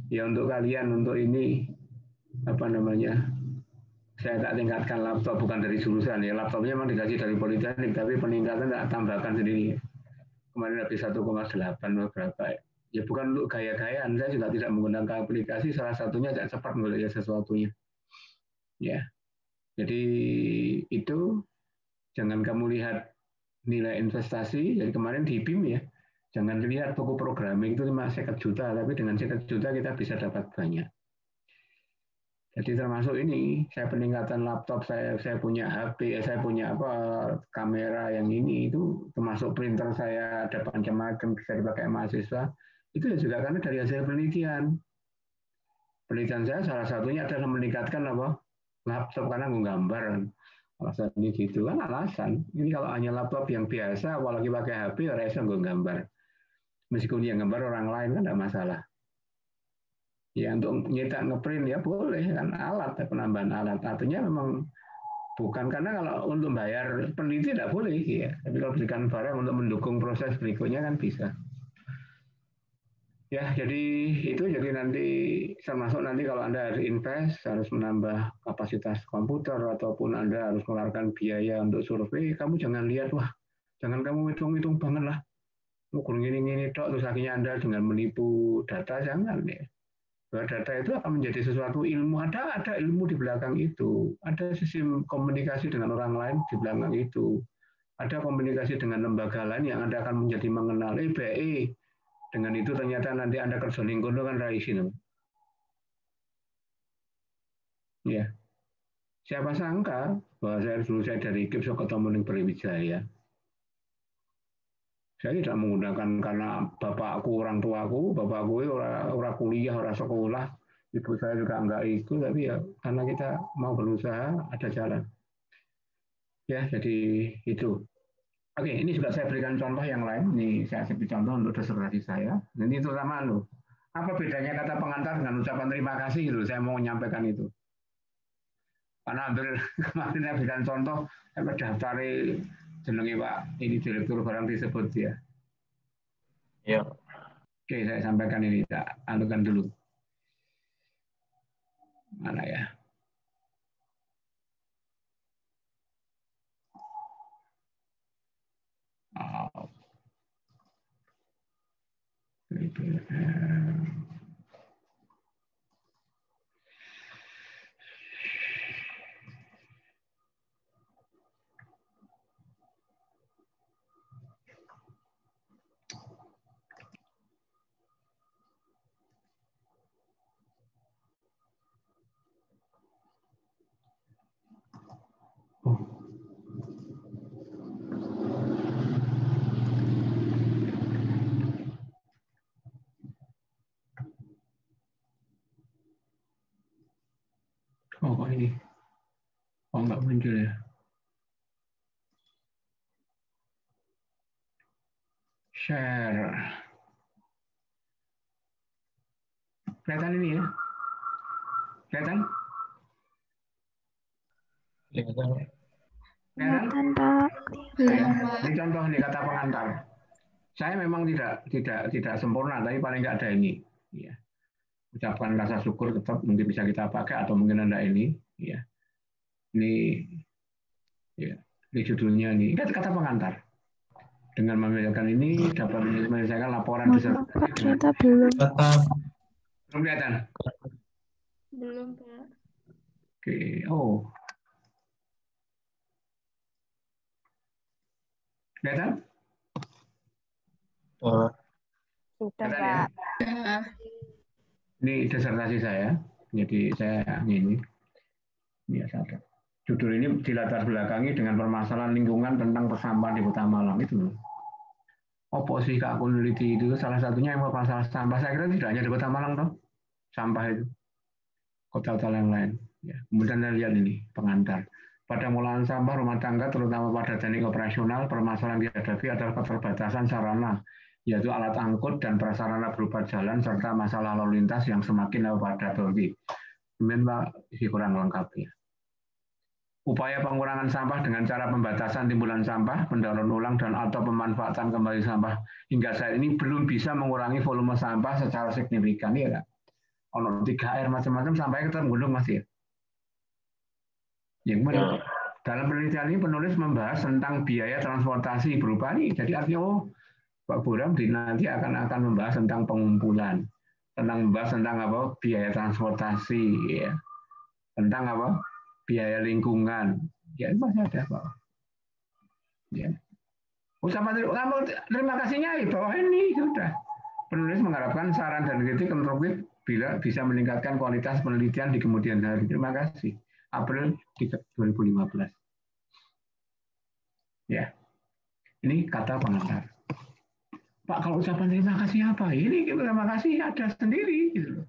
ya untuk kalian untuk ini apa namanya saya tak tingkatkan laptop, bukan dari jurusan ya, laptopnya memang dikasih dari Politeknik, tapi peningkatan tak tambahkan sendiri. Kemarin habis 1,8 berapa ya. Ya bukan untuk gaya-gayaan, saya juga tidak menggunakan aplikasi, salah satunya tidak cepat melihat sesuatunya. Ya, jadi itu jangan kamu lihat nilai investasi. Jadi kemarin di BIM ya, jangan lihat buku programming itu cuma 50 juta, tapi dengan 50 juta kita bisa dapat banyak. Jadi termasuk ini, saya peningkatan laptop, saya punya HP, saya punya kamera yang ini, itu termasuk printer saya ada macam-macam bisa dipakai mahasiswa, itu juga karena dari hasil penelitian. Penelitian saya salah satunya adalah meningkatkan laptop karena menggambar. Alasan ini gitu kan alasan. Ini kalau hanya laptop yang biasa, apalagi pakai HP, orang bisa menggambar. Meskipun yang gambar orang lain kan tidak masalah. Ya untuk nyetak ngeprint ya boleh kan alat, penambahan alat. Artinya memang bukan karena kalau untuk bayar peneliti tidak boleh ya. Tapi kalau berikan barang untuk mendukung proses berikutnya kan bisa. Ya jadi itu jadi nanti termasuk nanti kalau Anda harus invest harus menambah kapasitas komputer ataupun Anda harus mengeluarkan biaya untuk survei, kamu jangan lihat jangan kamu hitung-hitung banget lah. Ukur gini tok terus akhirnya Anda dengan menipu data, jangan ya. Bahwa data itu akan menjadi sesuatu ilmu, ada ilmu di belakang itu, ada sistem komunikasi dengan orang lain di belakang itu, ada komunikasi dengan lembaga lain yang Anda akan menjadi mengenal BE. Dengan itu ternyata nanti Anda kerja lingkungan kan raisin. Ya, siapa sangka bahwa saya dari KIP ketemu dengan Brawijaya. Saya tidak menggunakan karena bapakku, orang tuaku, bapakku orang kuliah, orang sekolah, ibu saya juga enggak ikut, tapi ya karena kita mau berusaha, ada jalan. Ya, jadi itu. Oke, ini juga saya berikan contoh yang lain. Ini saya kasih contoh untuk disertasi saya. Ini terutama apa bedanya kata pengantar dengan ucapan terima kasih gitu. Saya mau menyampaikan itu. Karena hampir kemarin saya berikan contoh, saya mendaftari jenenge Pak, ini direktur barang disebut ya. Ya. Oke, saya sampaikan ini, tak anukan dulu. Mana ya? Oh. Oh, ini. Oh, nggak muncul ya. Share. Kelihatan ini ya? Kelihatan? Kelihatan. Kelihatan, Pak. Ini contoh nih kata pengantar. Saya memang tidak sempurna, tapi paling nggak ada ini. Ya. Ucapkan rasa syukur tetap mungkin bisa kita pakai atau mungkin ada ini. Ya. Ini judulnya nih. Kata pengantar. Dengan memiliki ini dapat menyelesaikan laporan disertasi. Kita belum. Belum kelihatan? Belum, Pak. Oke. Oh. Kelihatan? Sudah, Pak. Ya. Ini disertasi saya. Jadi saya ini satu. Judul ini dilatar belakangi dengan permasalahan lingkungan tentang persampahan di Kota Malang itu. Apa sih Kak aku neliti itu? Salah satunya yang masalah sampah. Saya kira tidak hanya di Kota Malang toh. Sampah itu. Kota-kota yang lain. Ya. Kemudian saya lihat ini pengantar. Pada mulaan sampah rumah tangga, terutama pada teknik operasional, permasalahan dihadapi adalah keterbatasan sarana, yaitu alat angkut dan prasarana berupa jalan, serta masalah lalu lintas yang semakin padat. Kemudian Pak, isi kurang lengkap ya. Upaya pengurangan sampah dengan cara pembatasan timbulan sampah, pendaur ulang dan atau pemanfaatan kembali sampah hingga saat ini belum bisa mengurangi volume sampah secara signifikan ya kan. Kalau 3R macam-macam sampahnya tetap gulung masih ya. Dalam penelitian ini penulis membahas tentang biaya transportasi berupa ini. Jadi artinya Pak Buram nanti akan membahas tentang pengumpulan, membahas tentang apa biaya transportasi, ya, tentang apa biaya lingkungan, ya itu masih ada Pak. Ya. Ucapan terima kasihnya di bawah ini sudah. Penulis mengharapkan saran dan kritik konstruktif bila bisa meningkatkan kualitas penelitian di kemudian hari. Terima kasih. April 2015. Ya, ini kata pengantar. Pak, kalau ucapan terima kasih apa? Ini terima kasih ada sendiri, gitu loh.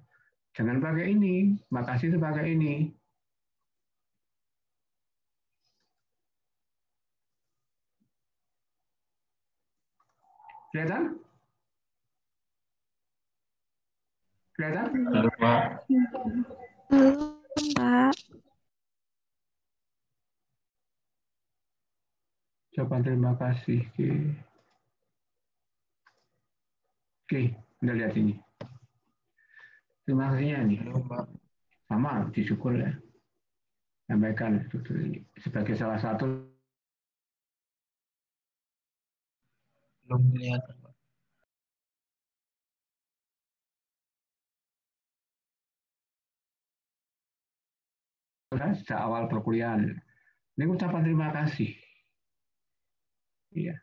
Jangan pakai ini. Makasih itu pakai ini. Kelihatan? Kelihatan? Halo, Pak. Pak. Ucapan terima kasih. Oke, Anda lihat ini. Terima kasihnya nih. Halo, Pak. Sama, disyukur ya. Sampaikan ini sebagai salah satu. Belum kelihatan, Pak. Sejak awal perkuliahan. Ini ucapan terima kasih. Iya.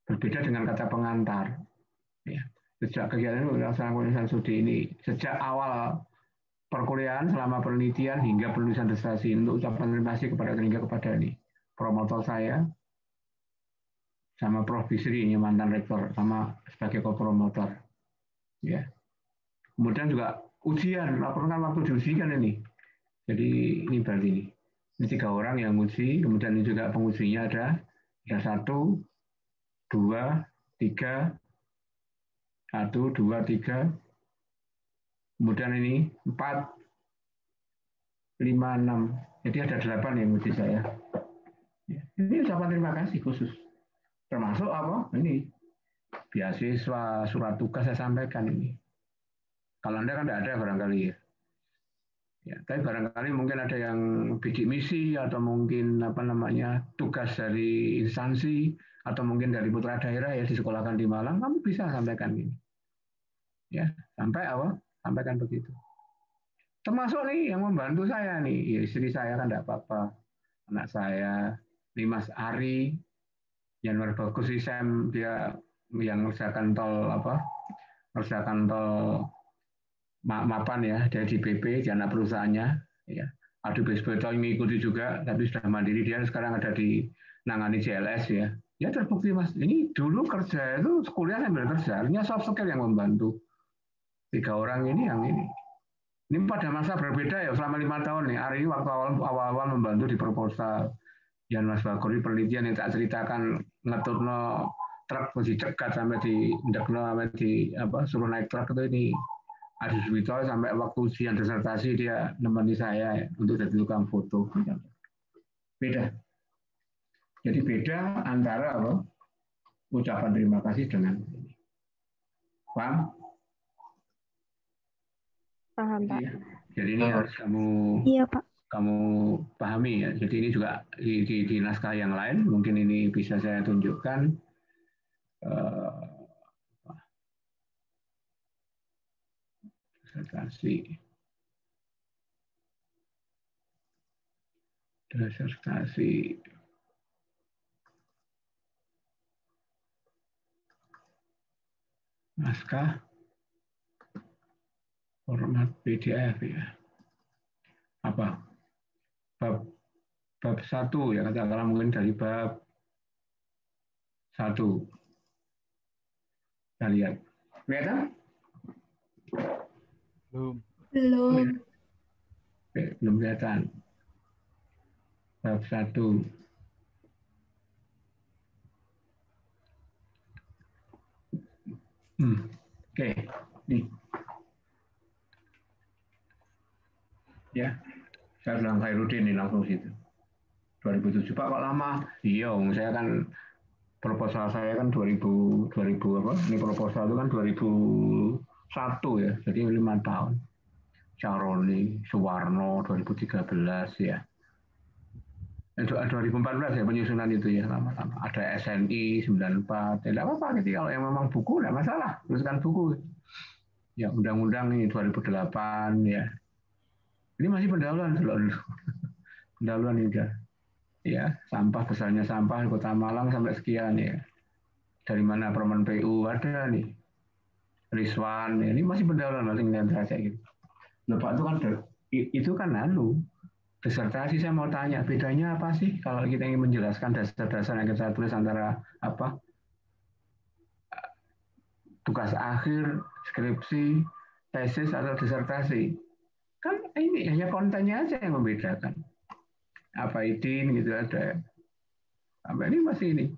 Berbeda dengan kata pengantar. Ya. Sejak kegiatan penulisan studi ini, sejak awal perkuliahan selama penelitian hingga penulisan disertasi, untuk ucapan terima kasih kepada ini promotor saya sama Prof. Bisri, ini mantan rektor, sama sebagai co-promotor. Ya. Kemudian juga ujian, laporkan waktu diujikan ini. Jadi ini berarti ini. Ini 3 orang yang uji, kemudian ini juga pengujinya ada 1, 2, 3, 1, 2, 3, kemudian ini 4, 5, 6. Jadi ada 8 yang uji saya. Ini ucapan terima kasih khusus. Termasuk apa? Ini beasiswa, surat tugas saya sampaikan ini. Kalau Anda kan tidak ada barangkali ya. Ya, tapi barangkali mungkin ada yang bidik misi atau mungkin tugas dari instansi atau mungkin dari putra daerah ya disekolahkan di Malang, kamu bisa sampaikan ini. Ya, sampaikan begitu. Termasuk nih yang membantu saya nih, ya, istri saya kan tidak apa-apa, anak saya, nih Mas Ari, yang bagus sih dia yang ngerjakan tol mapan ya, dari DPP, di anak perusahaannya, ya. Adu Besbeto mengikuti juga, tapi sudah mandiri, dia sekarang ada di nangani CLS ya. Ya terbukti Mas, ini dulu kerja itu kuliah sambil kerja, artinya soft skill yang membantu. 3 orang ini yang ini. Ini pada masa berbeda ya, selama 5 tahun nih. Hari ini waktu awal-awal membantu di proposal. Yang Mas Bagori penelitian yang tak ceritakan ngeturno truk dicegat sampai di ndekno sampai di suruh naik truk itu ini. Adi Suwito sampai waktu ujian disertasi dia nemani saya untuk jadi tukang foto. Beda. Jadi beda antara ucapan terima kasih dengan ini. Paham? Paham, Pak. Jadi ini harus kamu pahami ya. Jadi ini juga di naskah yang lain mungkin ini bisa saya tunjukkan. Disertasi naskah format PDF ya. Bab 1 ya, katakanlah mungkin dari bab 1. Kita lihat. Kelihatan? Belum. Oke, belum kelihatan. Bab 1. Oke, nih. Ya, saya bilang Khairuddin ini langsung situ. 2007 Pak kok lama? Iya, saya kan proposal saya kan 2000 apa? Ini proposal itu kan 2001 ya, jadi 5 tahun. Caroni, Suwarno 2013 ya. 2014 ya penyusunan itu ya lama-lama. Ada SNI 94, tidak apa-apa gitu kalau yang memang buku tidak masalah, tuliskan buku. Ya undang-undang ini 2008 ya. Ini masih pendahuluan dulu. Pendahuluan ini udah. Ya, sampah besarnya sampah di Kota Malang sampai sekian ya. Dari mana Permen PU ada nih. Rizwan, ya. Ini masih pendahuluan masih ngeliat saya gitu. Lepas itu kan disertasi. Saya mau tanya bedanya apa sih kalau kita ingin menjelaskan dasar-dasar yang kita tulis antara apa tugas akhir, skripsi, tesis atau disertasi. Kan ini hanya kontennya aja yang membedakan. Apa idin gitu ada. Sampai ini masih ini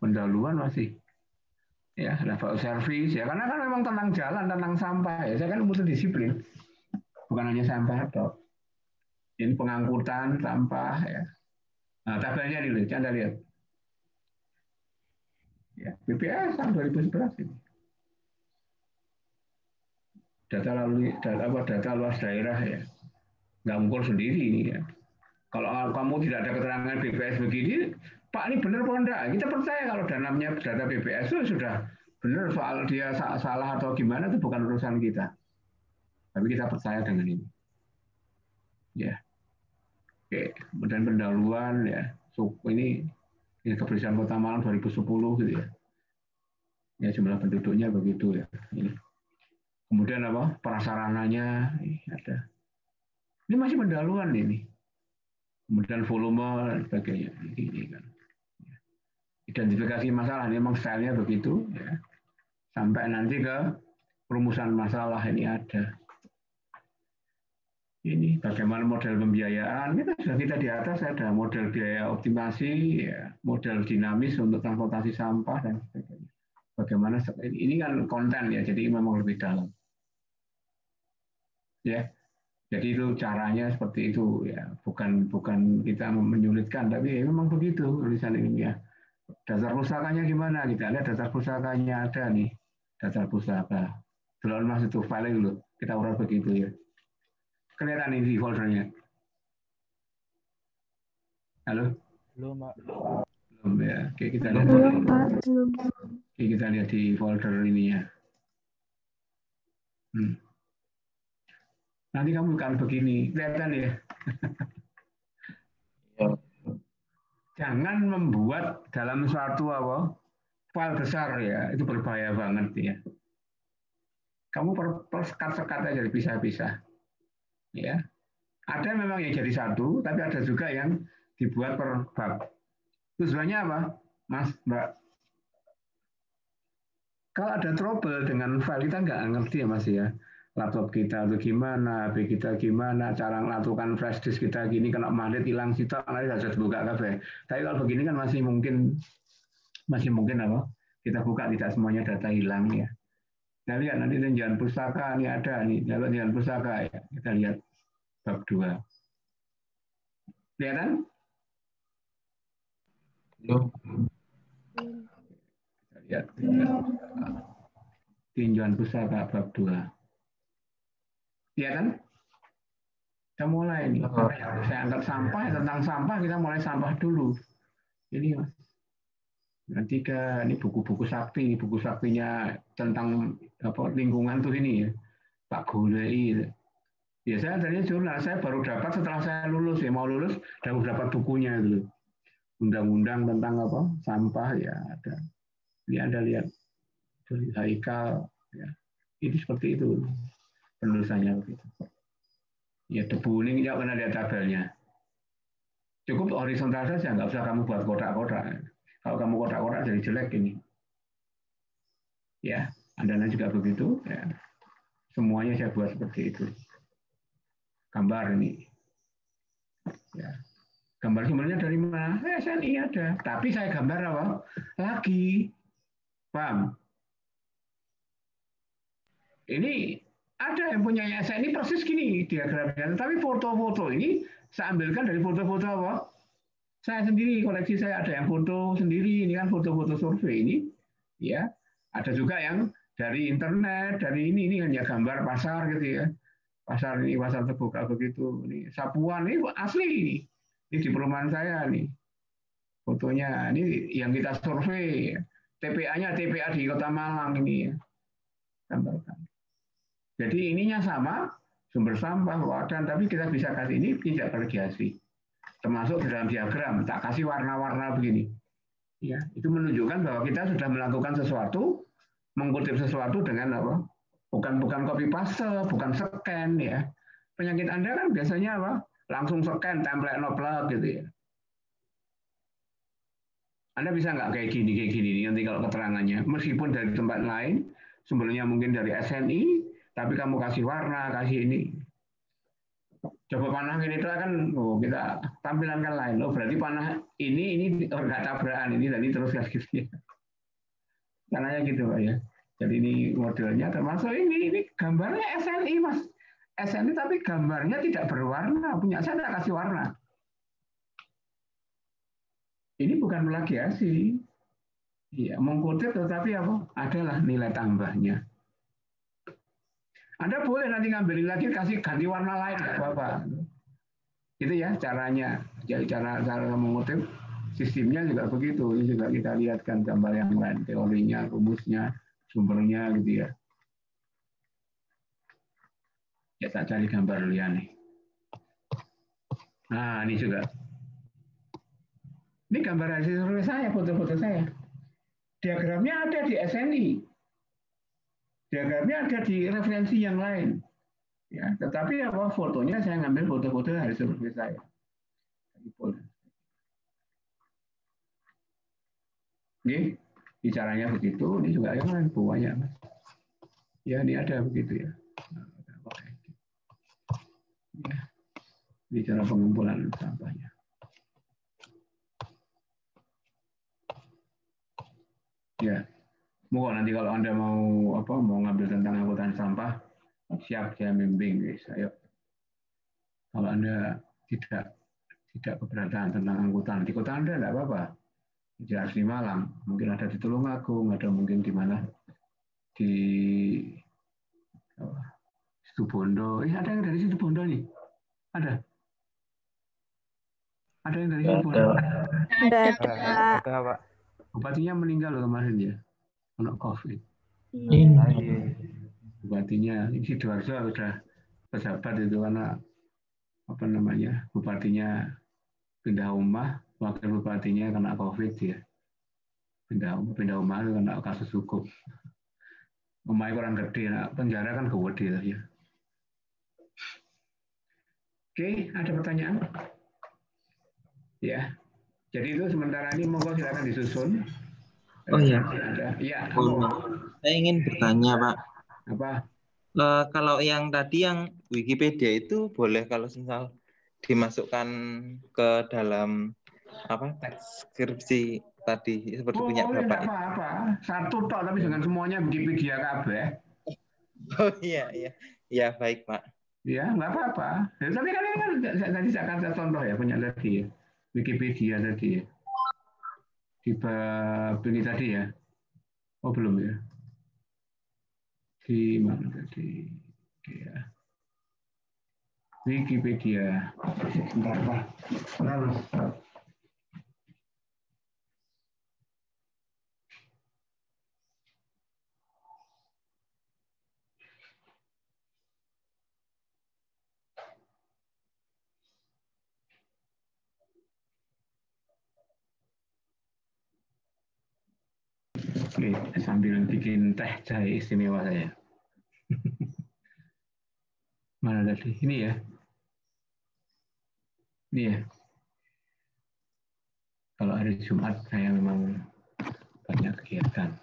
pendahuluan masih. Ya, level service ya karena kan memang tentang jalan, tentang sampah ya. Saya kan multidisiplin. Bukan hanya sampah atau ini pengangkutan sampah ya. Nah, tabelnya nih, Anda lihat. Ya, BPS tahun 2011 ini. Data luas daerah ya. Nggak ngukur sendiri ini ya. Kalau kamu tidak ada keterangan BPS begini, Pak ini benar apa enggak? Kita percaya kalau data BPS itu sudah benar, soal dia salah atau gimana itu bukan urusan kita. Tapi kita percaya dengan ini. Ya. Oke, kemudian pendahuluan ya. Ini kebersihan Kota Malang 2010 gitu ya. Ya jumlah penduduknya begitu ya. Ini. Kemudian apa? Prasarananya ada. Ini masih pendahuluan ini. Kemudian volume dan sebagainya. Ini kan. Identifikasi masalah ini memang stylenya begitu ya. Sampai nanti ke perumusan masalah ini ada. Ini bagaimana model pembiayaan, kita di atas ada model biaya optimasi, ya, model dinamis untuk transportasi sampah dan sebagainya. Bagaimana ini kan konten ya, jadi memang lebih dalam. Ya, jadi itu caranya seperti itu ya, bukan kita menyulitkan, tapi ya, memang begitu tulisan ini ya. Dasar pusakanya gimana? Kita lihat dasar pusakanya ada nih, dasar pusaka. Dulu mas itu file dulu, kita urut begitu ya. Kelihatan ini di foldernya. Halo? Belum, Pak. Belum ya. Oke, kita lihat. Oke, kita lihat di folder ini ya. Nanti kamu kan begini, kelihatan ya. Jangan membuat dalam suatu file besar ya, itu berbahaya banget ya. Kamu sekat-sekat aja, dipisah-pisah. Ya, ada memang yang jadi satu, tapi ada juga yang dibuat per bab. Tujuannya apa, Mas, Mbak? Kalau ada trouble dengan file kita nggak ngerti ya Mas ya. Laptop kita itu gimana, HP kita gimana, cara melakukan flash disk kita gini, kena magnet hilang sitok, nanti harus buka kafe. Tapi kalau begini kan masih mungkin apa? Kita buka tidak semuanya data hilang ya. Kita lihat nanti tinjauan pustaka ini ada nih, tinjauan pustaka ya. Kita lihat bab 2. Kelihatan? Belum. Kita lihat tinjauan pustaka bab 2. Kelihatan? Kita mulai nih. Saya angkat sampah, tentang sampah kita mulai sampah dulu. Ini Mas. Nanti ini buku-buku sakti, buku saktinya tentang lingkungan tuh ini ya. Pak Gulei. Ya saya tadinya jurnal, saya baru dapat setelah saya lulus ya, mau lulus baru dapat bukunya dulu. Undang-undang tentang sampah ya ada. Ini Anda lihat dari Haikal ya. Ini seperti itu. Penulisannya begitu. Ya debu ini nggak pernah lihat tabelnya. Cukup horizontal saja, nggak usah kamu buat kotak-kotak. Kalau kamu kotak-kotak jadi jelek ini. Ya, Anda juga begitu. Ya. Semuanya saya buat seperti itu. Gambar ini. Ya. Gambar sumbernya dari mana? SNI ada. Tapi saya gambar apa? Lagi. Paham? Ini ada yang punya SNI persis gini diagramnya. Tapi foto-foto ini saya ambilkan dari foto-foto apa? Saya sendiri, koleksi saya ada yang foto sendiri. Ini kan foto-foto survei ini. Ya, ada juga yang dari internet, dari ini hanya gambar pasar gitu ya. Pasar ini pasar terbuka begitu. Ini sapuan ini asli ini. Ini di perumahan saya nih. Fotonya ini yang kita survei. TPA-nya TPA di Kota Malang ini. Tambahkan. Jadi ininya sama, sumber sampah, wadah, tapi kita bisa kasih ini tidak bergiasi. Termasuk di dalam diagram, tak kasih warna-warna begini. Ya, itu menunjukkan bahwa kita sudah melakukan sesuatu, mengutip sesuatu dengan apa? Bukan copy paste, bukan scan ya. Penyakit Anda kan biasanya apa? Langsung scan, template noplek gitu ya. Anda bisa nggak kayak gini nanti kalau keterangannya, meskipun dari tempat lain, sumbernya mungkin dari SNI, tapi kamu kasih warna, kasih ini. Coba panah ini itu kan, kita tampilan kan lain. Oh berarti panah ini nggak tabrakan ini tadi terus gitu ya. Caranya gitu Pak ya. Jadi ini modelnya termasuk ini gambarnya SNI Mas. SNI tapi gambarnya tidak berwarna, punya saya tidak kasih warna. Ini bukan plagiasi. Iya, mengkutip tetapi apa? Adalah nilai tambahnya. Anda boleh nanti ngambilin lagi kasih ganti warna lain, nggak apa-apa. Itu ya caranya. Jadi cara mengutip sistemnya juga begitu. Ini juga kita lihatkan gambar yang lain, teorinya, rumusnya, sumbernya gitu ya. Ya tak cari gambar dulu ya nih. Nah ini juga. Ini gambar hasil survei saya, foto-foto saya. Diagramnya ada di SNI. Diagramnya ada di referensi yang lain. Ya, tetapi apa fotonya saya ngambil foto-foto hasil survei saya. Oke, bicaranya begitu. Ini juga yang lain banyak, Mas. Ya, ini ada begitu ya. Ya, bicara pengumpulan sampahnya. Ya, mohon nanti kalau Anda mau ngambil tentang angkutan sampah, siap saya bimbing, guys. Ayo. Kalau Anda tidak keberatan tentang angkutan di kota Anda, tidak apa-apa. Jelas di Malang, mungkin ada di Tulungagung, ada mungkin di mana di Situbondo. Ada yang dari Situbondo nih? Ada yang dari Situbondo? Ada, Pak. Bupatinya meninggal loh kemarin ya, kena COVID. Bupatinya ini Sidoarjo sudah pejabat itu karena bupatinya pindah rumah, wakil bupatinya kena COVID ya. Pindah rumah itu kena kasus hukum. Rumahnya kurang gede, penjara kan gede lah ya. Oke, ada pertanyaan? Ya. Jadi itu sementara ini monggo silakan disusun. Oh iya. Iya. Saya ingin bertanya, Pak. Apa? Kalau yang tadi yang Wikipedia itu boleh kalau misal dimasukkan ke dalam teks skripsi tadi seperti punya Bapak. Apa-apa. Satu tok tapi dengan semuanya Wikipedia kabeh. Oh iya. Ya baik, Pak. Ya, nggak apa-apa. Ya, tapi kan ini kan tadi saya kasih contoh ya, punya tadi ya. Wikipedia tadi ya. Di bab ini tadi ya. Oh, belum ya. Di mana tadi? Ya. Wikipedia. Sebentar, Pak. Lalu. Oke, sambil bikin teh jahe istimewa saya. Mana tadi? Ini ya. Ini ya. Kalau hari Jumat saya memang banyak kegiatan.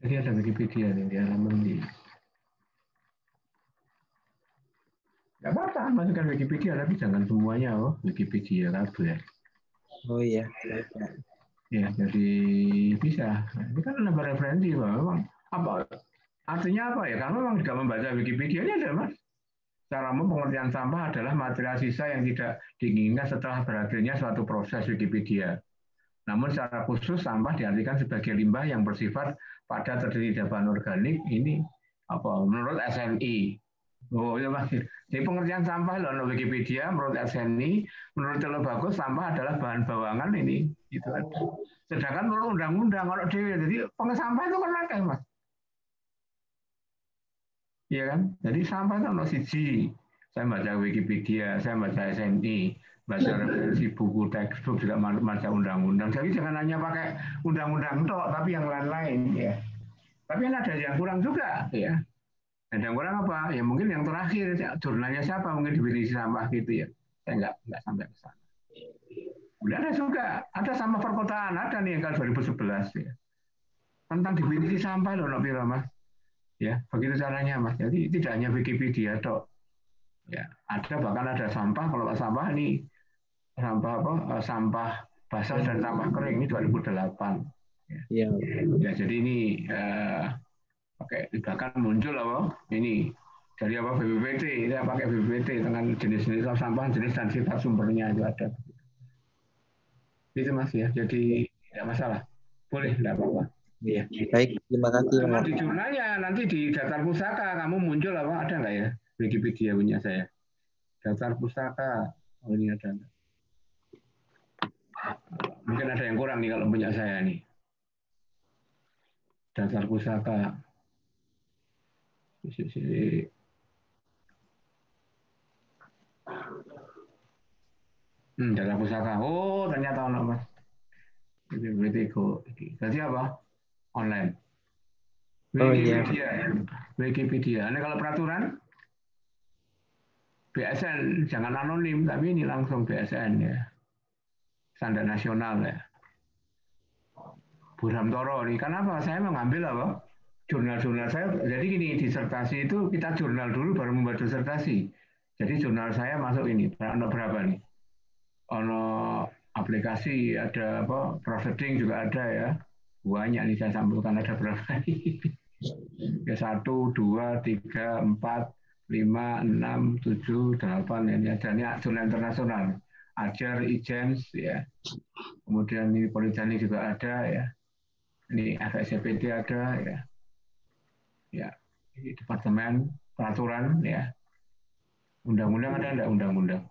Tadi ada Wikipedia nih, di halaman di. Gak apa-apa, masukkan Wikipedia, tapi jangan semuanya Wikipedia kabeh. Oh iya. Ya, jadi bisa. Ini kan nambah referensi, Pak. Memang apa artinya apa ya? Karena memang tidak membaca Wikipedia ini ada, Mas. Cara pengertian sampah adalah material sisa yang tidak diinginkan setelah berakhirnya suatu proses Wikipedia. Namun secara khusus sampah diartikan sebagai limbah yang bersifat padat terdiri dari bahan organik. Ini apa? Menurut SNI. Oh ya Mas, Jadi pengertian sampah loh Wikipedia menurut SNI, menurut Telo Bagus sampah adalah bahan bawangan ini itu ada. Sedangkan menurut undang-undang kalau dewe, jadi sampah itu kan ada mas, iya kan? Jadi sampah itu ono siji. Saya baca Wikipedia, saya baca SNI, baca referensi buku textbook juga baca undang-undang. Jadi jangan hanya pakai undang-undang tok, tapi yang lain-lain ya. Tapi kan ada yang kurang juga ya. Dan yang kurang apa? Ya mungkin yang terakhir, jurnalnya siapa? Mungkin definisi sampah gitu ya. Saya nggak sampai ke sana. Kemudian ada juga, ada sampah perkotaan, ada nih yang tahun 2011 ya. Tentang definisi sampah loh, Nopira Mas. Ya, begitu caranya Mas. Jadi tidak hanya Wikipedia toh. Ya, ada bahkan ada sampah, kalau sampah ini sampah apa? Sampah basah dan sampah kering ini 2008. Ya, ya jadi ini pakai bahkan muncul apa ini dari apa BPPT, saya pakai BPPT dengan jenis-jenis sampah, jenis dan sifat sumbernya itu ada. Itu mas ya, jadi tidak masalah, boleh tidak apa-apa. Iya, baik, terima kasih. Cuma di jurnalnya nanti di daftar pustaka kamu muncul apa ada nggak ya Wikipedia punya saya? Daftar pustaka, oh ini ada. Mungkin ada yang kurang nih kalau punya saya nih. Daftar pustaka. Data pustaka. Oh, ternyata ono mas. Berarti apa? Online. Wikipedia. Wikipedia. Ini kalau peraturan BSN jangan anonim, tapi ini langsung BSN ya. Standar nasional ya. Buram Toro nih. Kenapa? Saya mengambil apa? Jurnal-jurnal saya. Jadi gini, disertasi itu kita jurnal dulu baru membuat disertasi. Jadi jurnal saya masuk ini. Ono berapa nih? Ono aplikasi ada apa? Proofreading juga ada ya. Banyak nih saya sampulkan ada berapa nih? Ya 1, 2, 3, 4, 5, 6, 7, 8 ini ada ini jurnal internasional. Ajar, Ijens ya. Kemudian ini Politeknik juga ada ya. Ini FSCPD ada ya. Ya, ini Departemen Peraturan ya. Undang-undang ada enggak undang-undang?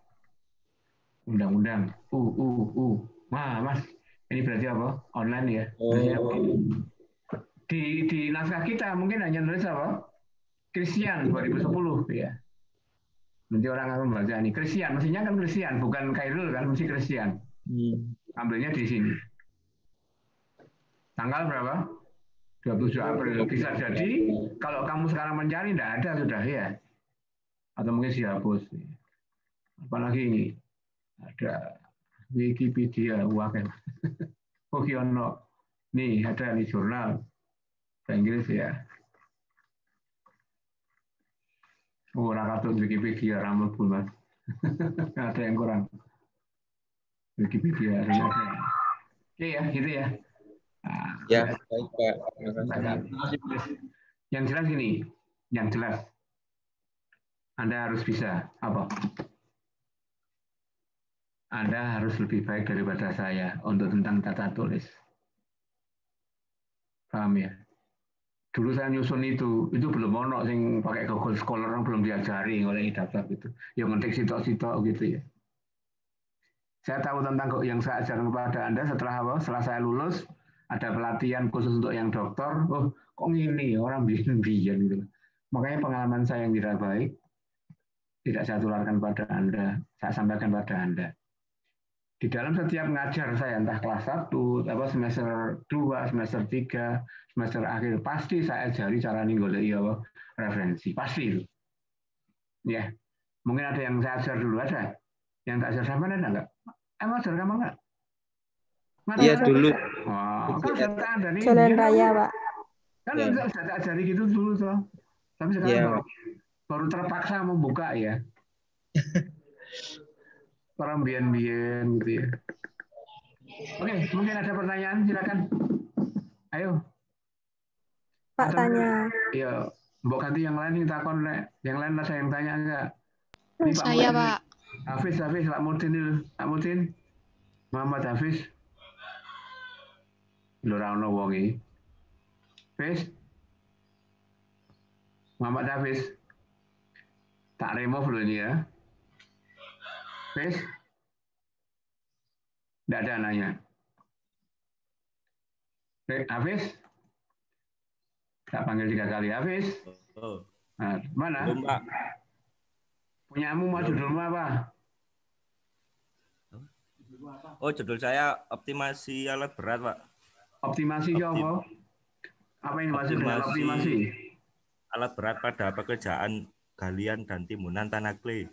Undang-undang. Mas, ini berarti apa? Online ya. Di naskah kita mungkin hanya nulis apa? Christian 2010 ya. Nanti orang akan membaca ini Christian, mestinya kan Christian, bukan Khairul kan, mesti Christian. Ambilnya di sini. Tanggal berapa? 27 April. Bisa jadi kalau kamu sekarang mencari tidak ada sudah ya. Atau mungkin dihapus. Apalagi ini ada Wikipedia wakil. Okiono. Nih ada nih jurnal bahasa Inggris ya. Oh, rakatut Wikipedia ramai pun mas. Ada yang kurang. Wikipedia ada. Oke ya, gitu ya. Nah, ya, baik Pak. Yang jelas gini, yang jelas. Anda harus bisa apa? Anda harus lebih baik daripada saya untuk tentang tata tulis. Paham ya? Dulu saya nyusun itu belum ono sing pakai Google Scholar belum diajari oleh daftar gitu. Yang ngetik sitok-sitok gitu ya. Saya tahu tentang yang saya ajarkan kepada Anda setelah apa? Setelah saya lulus ada pelatihan khusus untuk yang dokter. Oh, kok gini orang bikin gitu. Makanya pengalaman saya yang tidak baik tidak saya tularkan pada Anda, saya sampaikan pada Anda. Di dalam setiap ngajar saya, entah kelas 1, semester 2, semester 3, semester akhir, pasti saya ajari cara ninggolei referensi. Pasti itu. Ya, mungkin ada yang saya ajar dulu, ada? Yang tak ajar sampai ada nggak? Ajar kamu nggak? Iya dulu. Oh, kan sudah ada nih. Jalan raya, Pak. Kan sudah tak ajari gitu dulu, toh. Tapi sekarang baru terpaksa membuka ya. Orang bien-bien gitu ya. Oke, mungkin ada pertanyaan, silakan. Ayo. Pak tanya. Iya, mbok ganti yang lain yang takon yang lain ada yang tanya enggak? Ini saya, Pak. Hafiz, Pak Mudin dulu. Pak Mudin. Muhammad Hafiz. Lho ora ono wong iki. Hafiz. Muhammad Hafiz. Tak remove dulu ini ya. Hafiz? Tidak ada nanya. Hafiz? Tak panggil 3 kali. Hafiz? Oh, Nah, mana? belum, Pak. Punyamu mau Belum. judulmu apa? Oh, judul saya optimasi alat berat, Pak. Optimasi apa? Apa yang dimaksud dengan optimasi? Alat berat pada pekerjaan galian dan timunan tanah clay.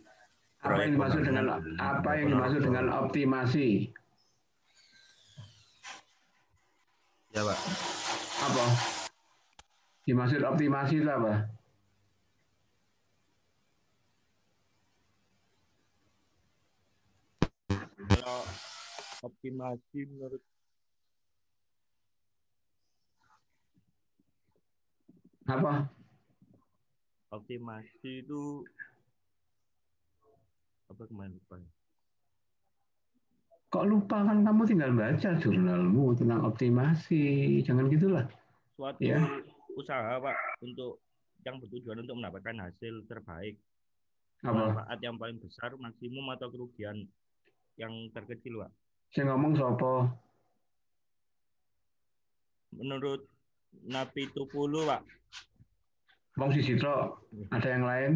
Apa yang dimaksud dengan optimasi? Ya, Pak. Apa? Dimaksud optimasi itu apa? Kalau optimasi menurut Apa? optimasi itu apa kemarin lupa. Kok lupa, kan kamu tinggal baca jurnalmu tentang optimasi. Jangan gitulah. Suatu Ya. usaha, Pak, untuk yang bertujuan untuk mendapatkan hasil terbaik. Apa? Manfaat yang paling besar, maksimum atau kerugian yang terkecil, Pak. Saya ngomong sopo. Menurut Napi Tupulu, Pak. Bang Sisito, ada yang lain?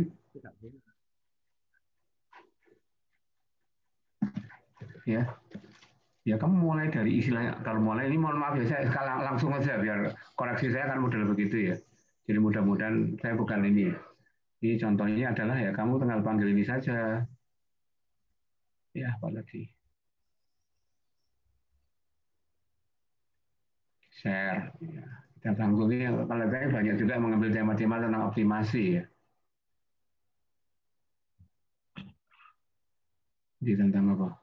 Ya. Ya, kamu mulai dari istilah, kalau mulai ini mohon maaf ya, saya langsung aja biar koreksi saya kan model begitu ya. Jadi mudah-mudahan saya bukan ini ya. Ini contohnya adalah ya kamu tinggal panggil ini saja. Ya, apa lagi? Share. Ya. Dan langsungnya kalau saya banyak juga mengambil tema-tema tentang optimasi ya. Di tentang apa?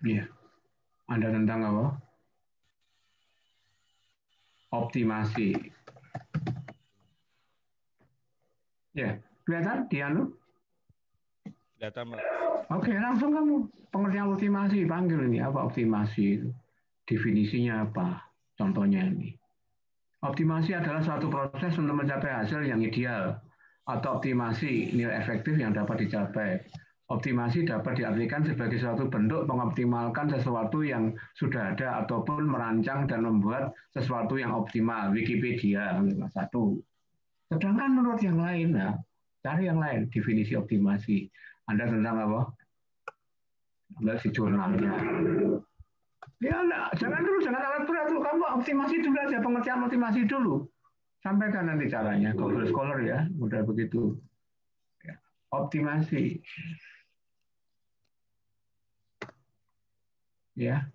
Iya. Ada tentang apa? Optimasi. Ya, kelihatan di anu? Kelihatan, Pak. Oke, langsung kamu pengertian optimasi, panggil ini apa optimasi itu? Definisinya apa? Contohnya ini. Optimasi adalah suatu proses untuk mencapai hasil yang ideal atau optimasi nilai efektif yang dapat dicapai. Optimasi dapat diartikan sebagai suatu bentuk mengoptimalkan sesuatu yang sudah ada ataupun merancang dan membuat sesuatu yang optimal. Wikipedia satu. Sedangkan menurut yang lain, nah, cari yang lain definisi optimasi. Anda tentang apa? Anda si jurnalnya. Ya, enggak. Jangan alat berat dulu. Kamu optimasi dulu aja, pengertian optimasi dulu. Sampaikan nanti caranya. Google Scholar ya, udah begitu. Ya. Optimasi. Ya.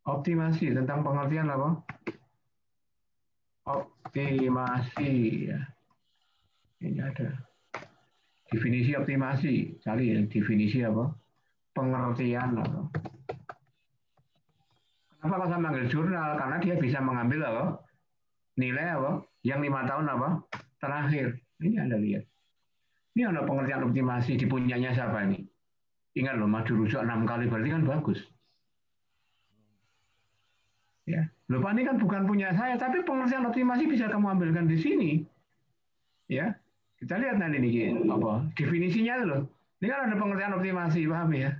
Optimasi tentang pengertian apa? Optimasi ya. Ini ada. Definisi optimasi. Cari ya, definisi apa? Pengertian apa? Kenapa kalau saya manggil jurnal? Karena dia bisa mengambil apa? Nilai apa? Yang 5 tahun apa? Terakhir. Ini Anda lihat. Ini ada pengertian optimasi dipunyanya siapa ini? Ingat loh, maju rujuk 6 kali berarti kan bagus. Ya, lupa ini kan bukan punya saya, tapi pengertian optimasi bisa kamu ambilkan di sini. Ya, kita lihat nanti nih apa definisinya loh. Ini kan ada pengertian optimasi, paham ya?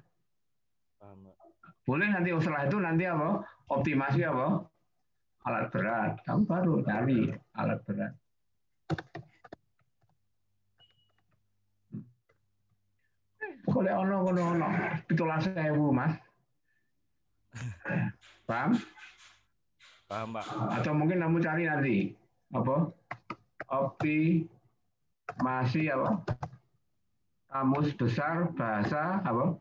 Paham, Pak. Boleh nanti setelah itu nanti apa? Optimasi apa? Alat berat. Kamu baru cari alat berat. Kalau ono 17.000 Mas. Paham? Paham, Pak. Atau mungkin kamu cari nanti apa? Optimasi apa? Kamus Besar Bahasa apa?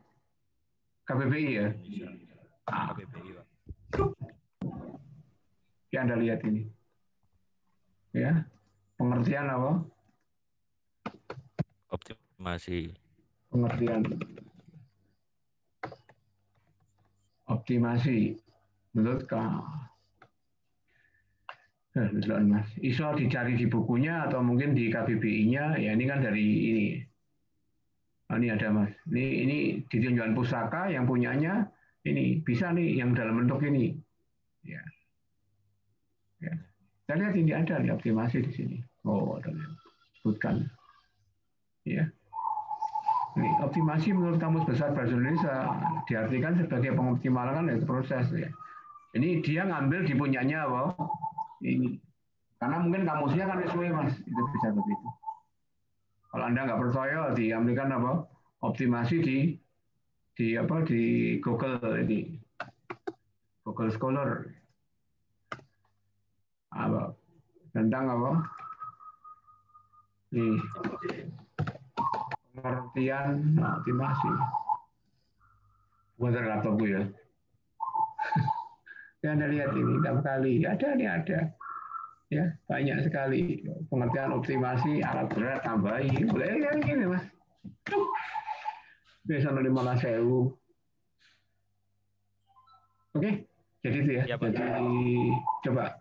KBBI ya. KBBI, Pak. Ya, Anda lihat ini. Ya. Pengertian apa? Optimasi. Pengertian. Optimasi. Menurut Mas, iso dicari di bukunya atau mungkin di KBBI-nya, ya ini kan dari ini. Oh, ini ada Mas. Ini ditinjauan pusaka yang punyanya ini bisa nih yang dalam bentuk ini. Ya. Ya. Saya lihat ini ada nih optimasi di sini. Oh, ada sebutkan. Ya. Ini optimasi menurut Kamus Besar Bahasa Indonesia diartikan sebagai pengoptimalan dari proses ya. Ini dia ngambil di punyanya apa? Ini. Karena mungkin kamusnya kan sesuai Mas, itu bisa begitu. Kalau Anda nggak percaya, diambilkan apa? Optimasi di Google ini. Google Scholar. Apa? Tentang apa? Nih. Pengertian optimasi. Bukan dari laptopku ya. Ya, Anda lihat ini, 6 kali. Ada. Ya, banyak sekali pengertian optimasi alat berat tambahin. Boleh ya gini Mas. Biasa 15.000. Oke, jadi itu ya. Jadi coba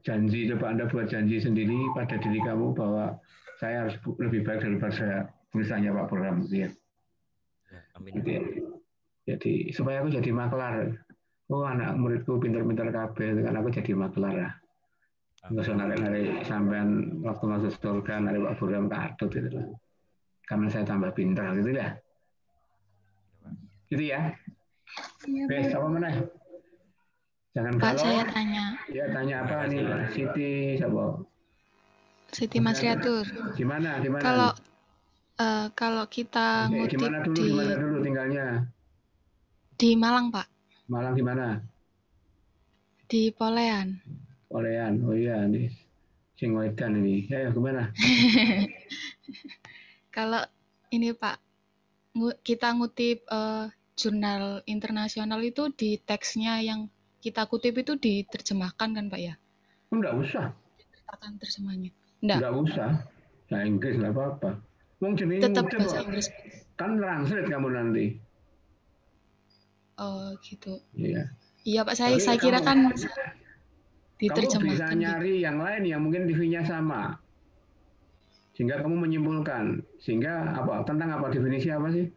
janji, coba Anda buat janji sendiri pada diri kamu bahwa saya harus lebih baik daripada saya tulisannya Pak Bram. Ya. Amin. Gitu ya. Jadi supaya aku jadi maklar. Oh, anak muridku pintar-pintar kabeh, kan aku jadi maklar lah. Nggak usah narik-narik sampean waktu masuk surga, narik Pak Bram kadut gitu lah. Karena saya tambah pintar gitu ya. Gitu ya. Oke, siapa mana? Jangan Pak, galau. saya tanya. Ya, tanya apa nih? Siti, siapa? Siti Mas Riatur. Gimana? Kalau kita ngutip Gimana dulu tinggalnya? Di Malang, Pak. Malang di mana? Di Polean. Polean. Oh iya, nih. Sing wedan ini. Ya, gimana? Kalau ini Pak, kita ngutip jurnal internasional itu di teksnya yang kita kutip itu diterjemahkan kan Pak ya? Enggak usah. Diceritakan terjemahnya. Enggak usah. Nah, Inggris enggak apa-apa. Wong jenenge tetap ngutip bahasa Inggris. Kan translate kamu nanti. Oh, gitu. Iya. Iya Pak, saya kira kan diterjemahkan. Kamu bisa nyari yang lain yang mungkin TV-nya sama. Sehingga kamu menyimpulkan. Sehingga apa? Tentang apa? Definisi apa sih?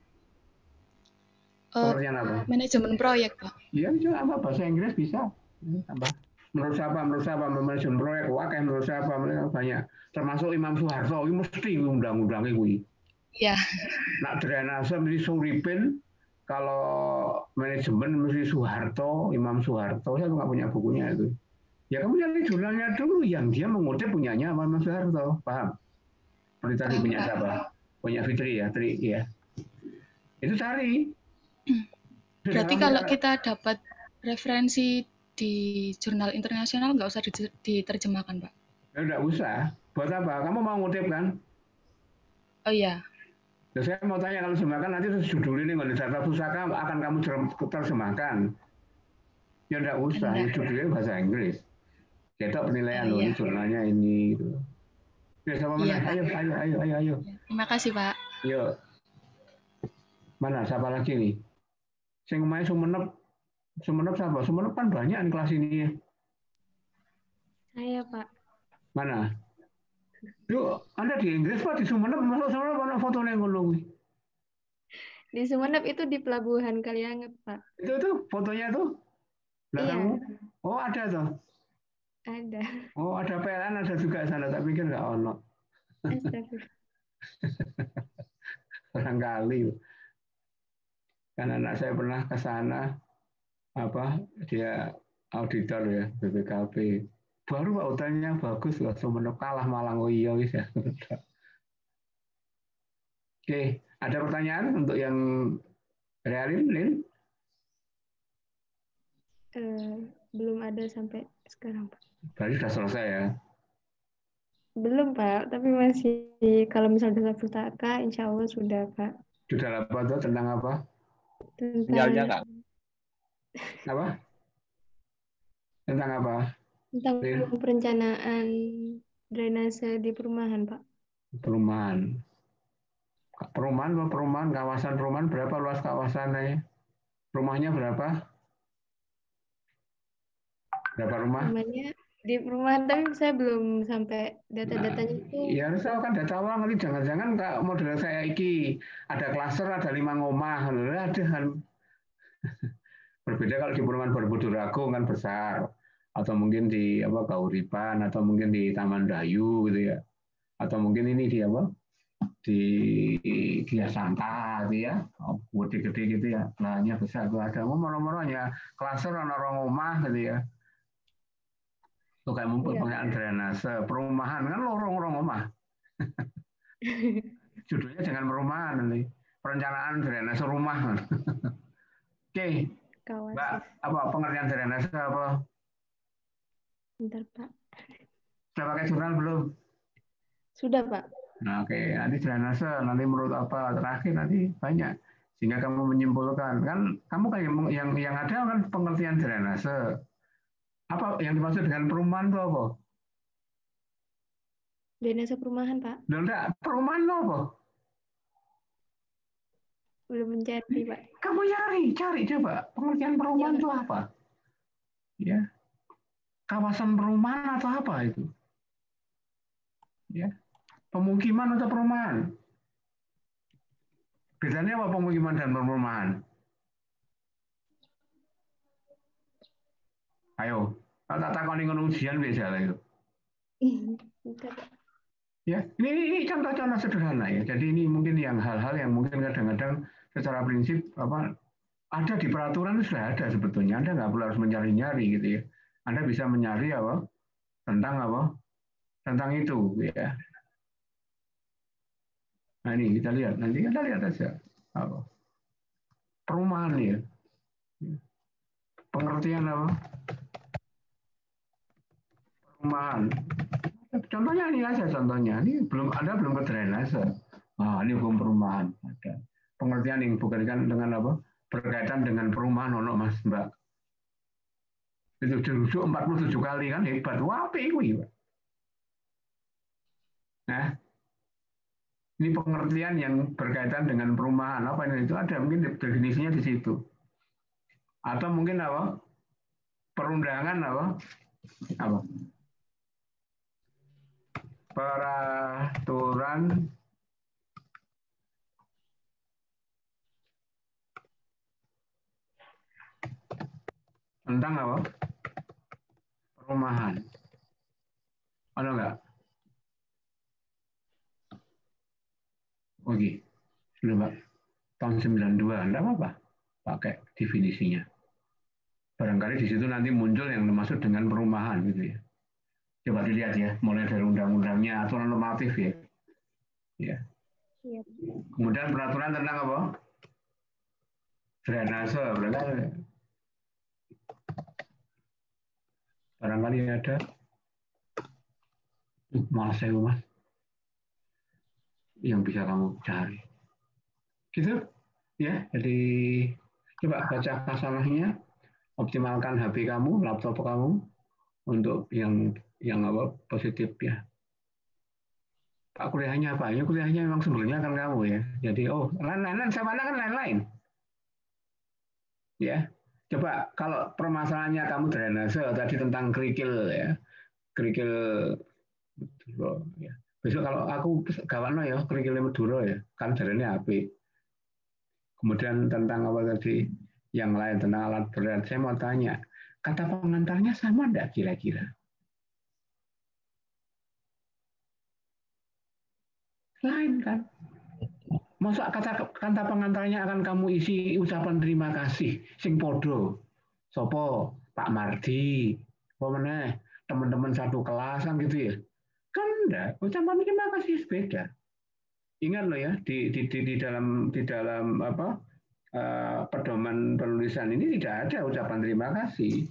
Pengertian apa? Manajemen proyek, Pak. Iya, apa? Bahasa Inggris bisa. Tambah. Menurut siapa? Manajemen proyek. Wah, kayak menurut siapa? Banyak. Termasuk Imam Soeharto. Ini mesti undang-undangnya gue. Iya. Nak drainase mesti Suripin. Kalau manajemen mesti Soeharto, Imam Soeharto. Saya nggak punya bukunya itu. Ya kamu cari jurnalnya dulu yang dia mengutip punyanya Imam Soeharto. Paham? Seperti tadi punya siapa? Punya Fitri ya, ya. Itu cari. Berarti kalau kita dapat referensi di jurnal internasional nggak usah diterjemahkan, Pak? Ya nggak usah. Buat apa? Kamu mau ngutip kan? Oh iya. Ya, saya mau tanya kalau terjemahkan nanti judul ini kalau data pusaka akan kamu terjemahkan. Ya nggak usah. Ya, judulnya bahasa Inggris. Kita penilaian loh, ini jurnalnya ini gitu. Ya, sama mana? Ayo. Terima kasih, Pak. Yuk. Mana? Siapa lagi nih? Saya ngomongnya Sumenep siapa? Sumenep kan banyak di kelas ini ya. Saya, Pak. Mana? Yuk, Anda di Inggris Pak, di Sumenep, masuk Sumenep mana fotonya ngono. Di Sumenep itu di Pelabuhan Kalianget, Pak. Itu fotonya tuh? Belakangmu? Iya. Oh, ada tuh? Ada. Oh, ada PLN ada juga sana, tak pikir nggak ono. Astagfirullah. Barangkali. Karena anak saya pernah ke sana, dia auditor ya, BPKP. Baru Pak hotelnya bagus loh, Sumenep kalah Malang. Oh iya wis ya. Oke, ada pertanyaan untuk yang Realin, Lin? Belum ada sampai sekarang, Pak. Berarti sudah selesai ya? Belum, Pak, tapi masih kalau misalnya sudah pustaka, insya Allah sudah, Pak. Sudah apa tuh? Tentang apa? Sinyalnya nggak? Apa? Tentang apa? Tentang perencanaan drainase di perumahan, Pak. Perumahan, kawasan perumahan berapa luas kawasannya? Rumahnya berapa? Berapa rumah? Rumahnya di perumahan, tapi saya belum sampai Nah, data-datanya itu. ya harus tahu kan data awal nanti jangan-jangan kayak model saya iki ada klaster ada 5 ngomah, ada hal berbeda kalau di perumahan Borobudur kan besar atau mungkin di apa Kauripan atau mungkin di Taman Dayu gitu ya atau mungkin ini di apa di Gia Santa gitu ya gede-gede gitu ya lahannya besar tuh ada nomor-nomornya klaster orang rumah gitu ya tuh kayak penggunaan drainase perumahan kan lorong-lorong rumah judulnya jangan perumahan nanti perencanaan drainase rumah oke Mbak apa pengertian drainase apa Bentar Pak, sudah pakai jurnal belum sudah Pak. nah oke nanti drainase nanti menurut apa terakhir nanti banyak sehingga kamu menyimpulkan kan kamu kayak yang ada kan pengertian drainase apa yang dimaksud dengan perumahan itu apa? Drainase perumahan Pak. Enggak, perumahan itu apa? Belum mencari Pak. Kamu cari coba pengertian perumahan itu apa? Ya, kawasan perumahan atau apa itu? Ya, pemukiman atau perumahan? Bedanya apa pemukiman dan perumahan? Ayo, kalau tak takoni ngono ujian biasa lah itu. Ya, ini contoh-contoh sederhana ya. Jadi ini mungkin yang hal-hal yang mungkin kadang-kadang secara prinsip apa ada di peraturan sudah ada sebetulnya. Anda nggak perlu harus mencari-nyari gitu ya. Anda bisa mencari apa tentang itu ya. Nah ini kita lihat nanti kita lihat aja apa perumahan ya. Pengertian apa? Perumahan. Contohnya ini aja contohnya. Ini belum ke drainase. Nah, ini hukum perumahan ada. Pengertian yang bukan dengan apa? Berkaitan dengan perumahan ono Mas Mbak. Itu dirujuk 47 kali kan hebat. Wah, apa itu? Nah, ini pengertian yang berkaitan dengan perumahan. Apa ini? Itu ada mungkin definisinya di situ. Atau mungkin apa? Perundangan apa? Apa? Peraturan tentang apa? Perumahan. Ada nggak? Oke, sudah Pak. Tahun 92, enggak apa-apa. Pakai definisinya. Barangkali di situ nanti muncul yang dimaksud dengan perumahan gitu ya. Coba dilihat ya, mulai dari undang-undangnya, aturan normatif ya. Ya. Kemudian peraturan tentang apa? Drainase, barangkali ada. Malas saya Mas. Yang bisa kamu cari. Gitu ya. Jadi coba baca masalahnya, optimalkan HP kamu, laptop kamu untuk yang apa positif ya. Pak kuliahnya apa? Ya kuliahnya memang sebelumnya kan kamu ya. Jadi lain-lain sama kan lain-lain. Ya. Coba kalau permasalahannya kamu drainase tadi tentang kerikil ya. Kerikil ya. Besok kalau aku gawakno ya kerikil Madura ya, kan jarene apik. Kemudian tentang apa tadi yang lain tentang alat berat, saya mau tanya, kata pengantarnya sama enggak kira-kira? Lain kan? Masa kata pengantarnya akan kamu isi ucapan terima kasih, sing podo, sopo, Pak Mardi, apa meneh, teman-teman satu kelas kan gitu ya? Kan enggak, ucapan terima kasih beda. Ingat loh ya di dalam apa pedoman penulisan ini tidak ada ucapan terima kasih.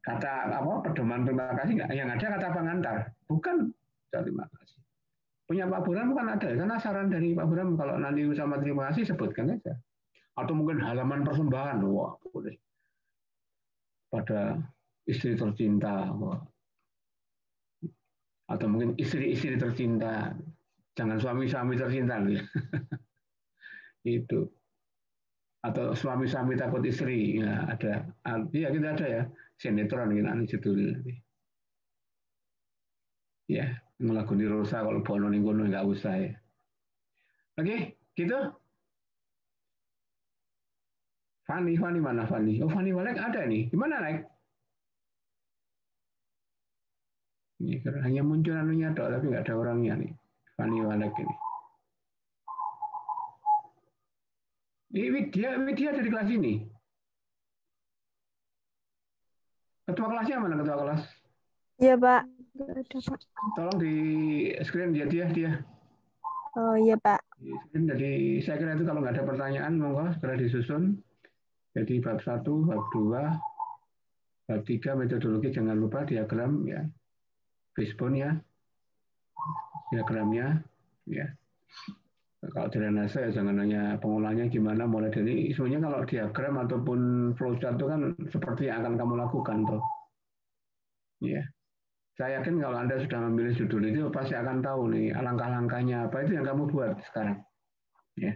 Kata apa pedoman terima kasih enggak? Yang ada kata pengantar, bukan terima kasih. Punya Pak Buram kan ada, karena saran dari Pak Buram kalau nanti sama terima kasih sebutkan aja. Atau mungkin halaman persembahan, wah boleh. Pada istri tercinta, wah. Atau mungkin istri-istri tercinta, jangan suami-suami tercinta. Itu. Atau suami-suami takut istri, ya ada. Iya kita ada ya, sinetron kita judulnya. Ya, ngelakoni Rosa kalau bono ning kono nggak usah ya. Oke, gitu. Fani mana Fani? Oh, Fani Walek ada nih. Gimana, Lek? Ini hanya muncul anunya dok, tapi nggak ada orangnya nih. Fani Walek ini. Ini Widya ada di kelas ini. Ketua kelasnya mana ketua kelas? Iya, Pak. Nggak ada, Pak. Tolong di screen dia. Oh iya, Pak. Di screen, jadi saya kira itu kalau nggak ada pertanyaan, monggo segera disusun. Jadi bab 1, bab 2, bab 3 metodologi jangan lupa diagram ya. Fishbone ya. Diagramnya ya. Kalau drainase ya jangan hanya pengolahannya gimana, mulai dari sebenarnya kalau diagram ataupun flowchart itu kan seperti yang akan kamu lakukan toh. Ya. Saya yakin kalau Anda sudah memilih judul itu pasti akan tahu nih langkah-langkahnya apa itu yang kamu buat sekarang. Ya.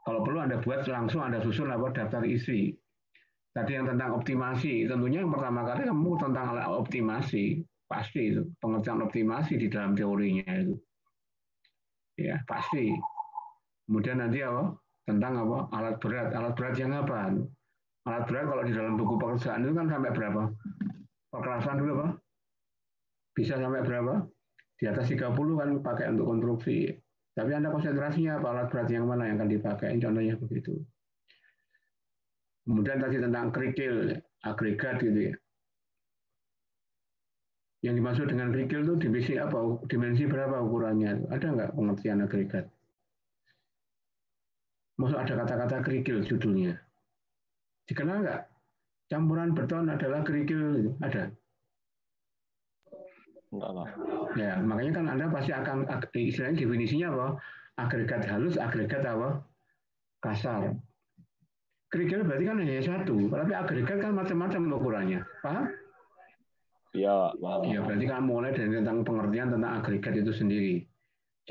Kalau perlu Anda buat langsung Anda susun apa daftar isi. Tadi yang tentang optimasi, tentunya yang pertama kali kamu tentang optimasi, pasti itu pengertian optimasi di dalam teorinya itu. Ya, pasti. Kemudian nanti apa? Tentang apa? Alat berat yang apa? Alat berat kalau di dalam buku pekerjaan itu kan sampai berapa? Perkerasan dulu apa? Bisa sampai berapa? Di atas 30 kan pakai untuk konstruksi. Tapi Anda konsentrasinya apa? Alat berat yang mana yang akan dipakai? Contohnya begitu. Kemudian tadi tentang kerikil, agregat gitu ya. Yang dimaksud dengan kerikil itu dimensi apa? Dimensi berapa ukurannya? Ada nggak pengertian agregat? Maksud ada kata-kata kerikil judulnya. Dikenal nggak? Campuran beton adalah kerikil. Ada? Enggak, Pak. Ya, makanya kan Anda pasti akan, istilahnya definisinya apa? Agregat halus, agregat apa? Kasar. Kerikil berarti kan hanya satu, tapi agregat kan macam-macam ukurannya. Paham? Iya, Pak. Ya, berarti kan mulai dari tentang pengertian tentang agregat itu sendiri.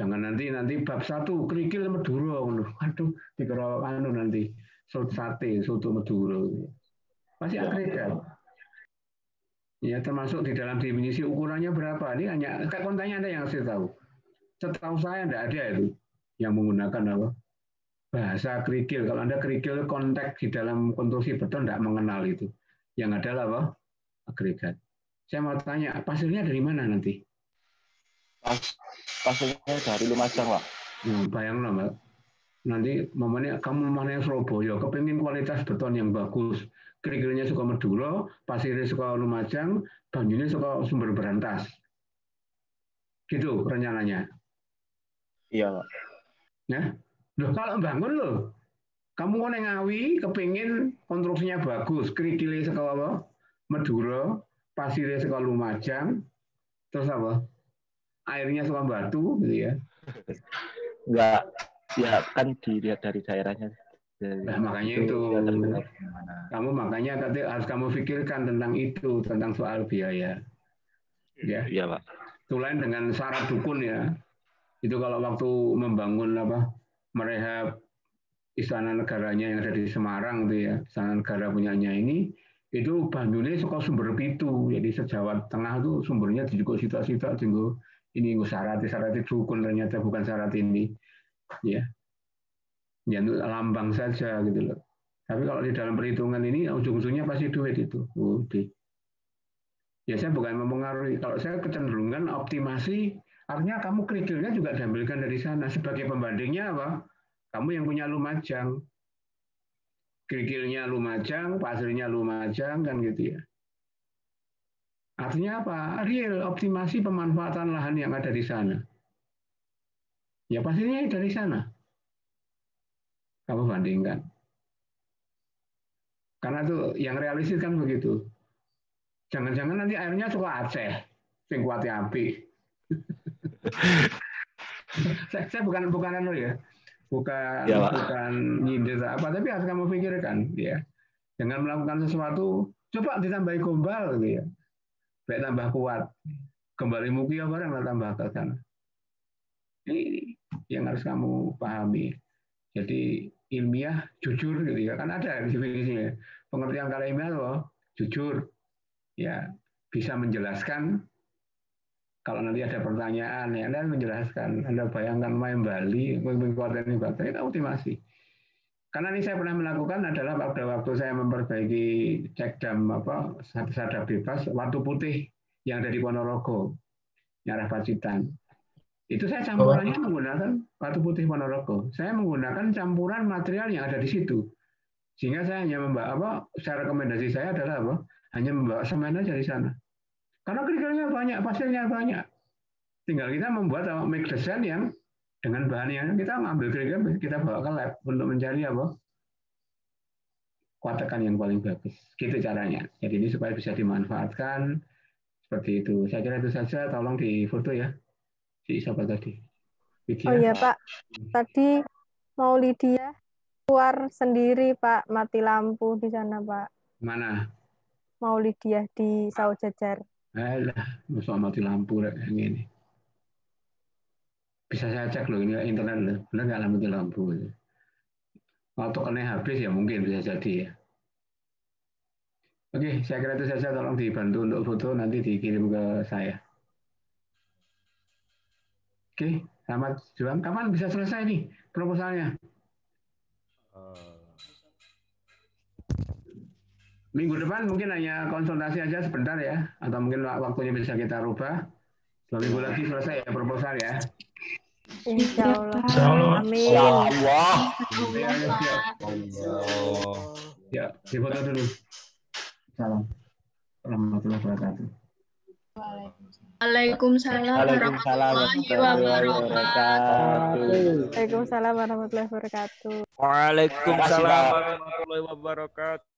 Jangan nanti bab 1 kerikil Madura, aduh dikira nanti sate soto Madura. Pasti agregat. Ya termasuk di dalam definisi ukurannya berapa. Ini hanya kontennya Anda yang harus tahu. Setahu saya tidak ada itu yang menggunakan apa bahasa kerikil. Kalau Anda kerikil konteks di dalam konstruksi beton tidak mengenal itu. Yang adalah apa? Agregat. Saya mau tanya, pasirnya dari mana nanti? Pasirnya dari Lumajang, Pak. Bayangkan, Mbak. Nanti kamu mamanya Surabaya, kepingin kualitas beton yang bagus. Kerikilnya suka Madura, pasirnya suka Lumajang, banyunya suka Sumber Berantas. Gitu rencananya. Iya, Pak. Ya. Loh, kalau bangun loh, kamu mau Ngawi, kepingin konstruksinya bagus, kerikilnya suka apa? Madura, pasirnya suka Lumajang, terus apa? Airnya suka batu, gitu ya. Enggak, ya kan dilihat dari daerahnya. Nah, makanya itu makanya harus kamu pikirkan tentang itu, tentang soal biaya. Ya. Iya, Pak. Itu lain dengan syarat dukun ya. Itu kalau waktu membangun merehab istana negaranya yang ada di Semarang itu ya, istana negara punyanya ini, itu banyune suka sumber pitu. Jadi sejawa tengah itu sumbernya juga sita-sita tinggal ini syarat dukun ternyata bukan syarat ini. Ya. Ya untuk lambang saja gitu loh. Tapi kalau di dalam perhitungan ini ujung-ujungnya pasti duit itu. Ya saya bukan mempengaruhi. Kalau saya kecenderungan optimasi, artinya kamu kerikilnya juga diambilkan dari sana. Sebagai pembandingnya apa? Kamu yang punya Lumajang. Kerikilnya Lumajang, pasirnya Lumajang, kan gitu ya. Artinya apa? Real optimasi pemanfaatan lahan yang ada di sana. Ya pasirnya dari sana. Kamu bandingkan. Karena itu yang realistis kan begitu. Jangan-jangan nanti airnya suka Aceh, sing kuati api. saya bukan ya, bukan nyindir apa, tapi harus kamu pikirkan, ya. Jangan melakukan sesuatu, coba ditambahi gombal, gitu ya, baik tambah kuat, kembali mukia barang lah tambah ke sana. Ini yang harus kamu pahami. Jadi ilmiah jujur gitu ya, kan ada definisinya. Pengertian kata ilmiah loh, jujur, ya bisa menjelaskan. Kalau nanti ada pertanyaan, ya Anda menjelaskan. Anda bayangkan main Bali, mengkuatkan ini baterai, itu optimasi. Karena ini saya pernah melakukan adalah pada waktu saya memperbaiki cek dam sadap bebas Watu Putih yang ada di Ponorogo, Nyarah Pacitan. Itu saya campurannya menggunakan Watu Putih Ponorogo. Saya menggunakan campuran material yang ada di situ. Sehingga saya hanya membawa secara rekomendasi saya adalah hanya membawa semen aja di sana. Karena kriterianya banyak, pasirnya banyak. Tinggal kita membuat make design yang dengan bahan yang kita ngambil kriteria, kita bawa ke lab untuk mencari kuat tekan yang paling bagus. Gitu caranya. Jadi ini supaya bisa dimanfaatkan seperti itu. Saya kira itu saja. Tolong difoto ya. Si siapa tadi? Widya. Oh iya Pak. Tadi Maulidia keluar sendiri Pak, mati lampu di sana Pak. Mana? Maulidia di Saujajar. Alah, masuk mati lampu yang ini. Bisa saya cek loh, ini internet loh. Benar nggak mati lampu? Kalau tokennya habis ya mungkin bisa jadi ya. Oke, saya kira itu saja. Tolong dibantu untuk foto, nanti dikirim ke saya. Oke, selamat juang. Kapan bisa selesai nih proposalnya? Minggu depan mungkin hanya konsultasi aja sebentar ya, atau mungkin waktunya bisa kita rubah. 2 minggu lagi selesai ya proposal ya. Insya Allah. Amin. Ya Allah. Ya, difoto dulu. Salam. Warahmatullahi wabarakatuh. Waalaikumsalam warahmatullahi wabarakatuh. Waalaikumsalam warahmatullahi wabarakatuh. Waalaikumsalam warahmatullahi wabarakatuh.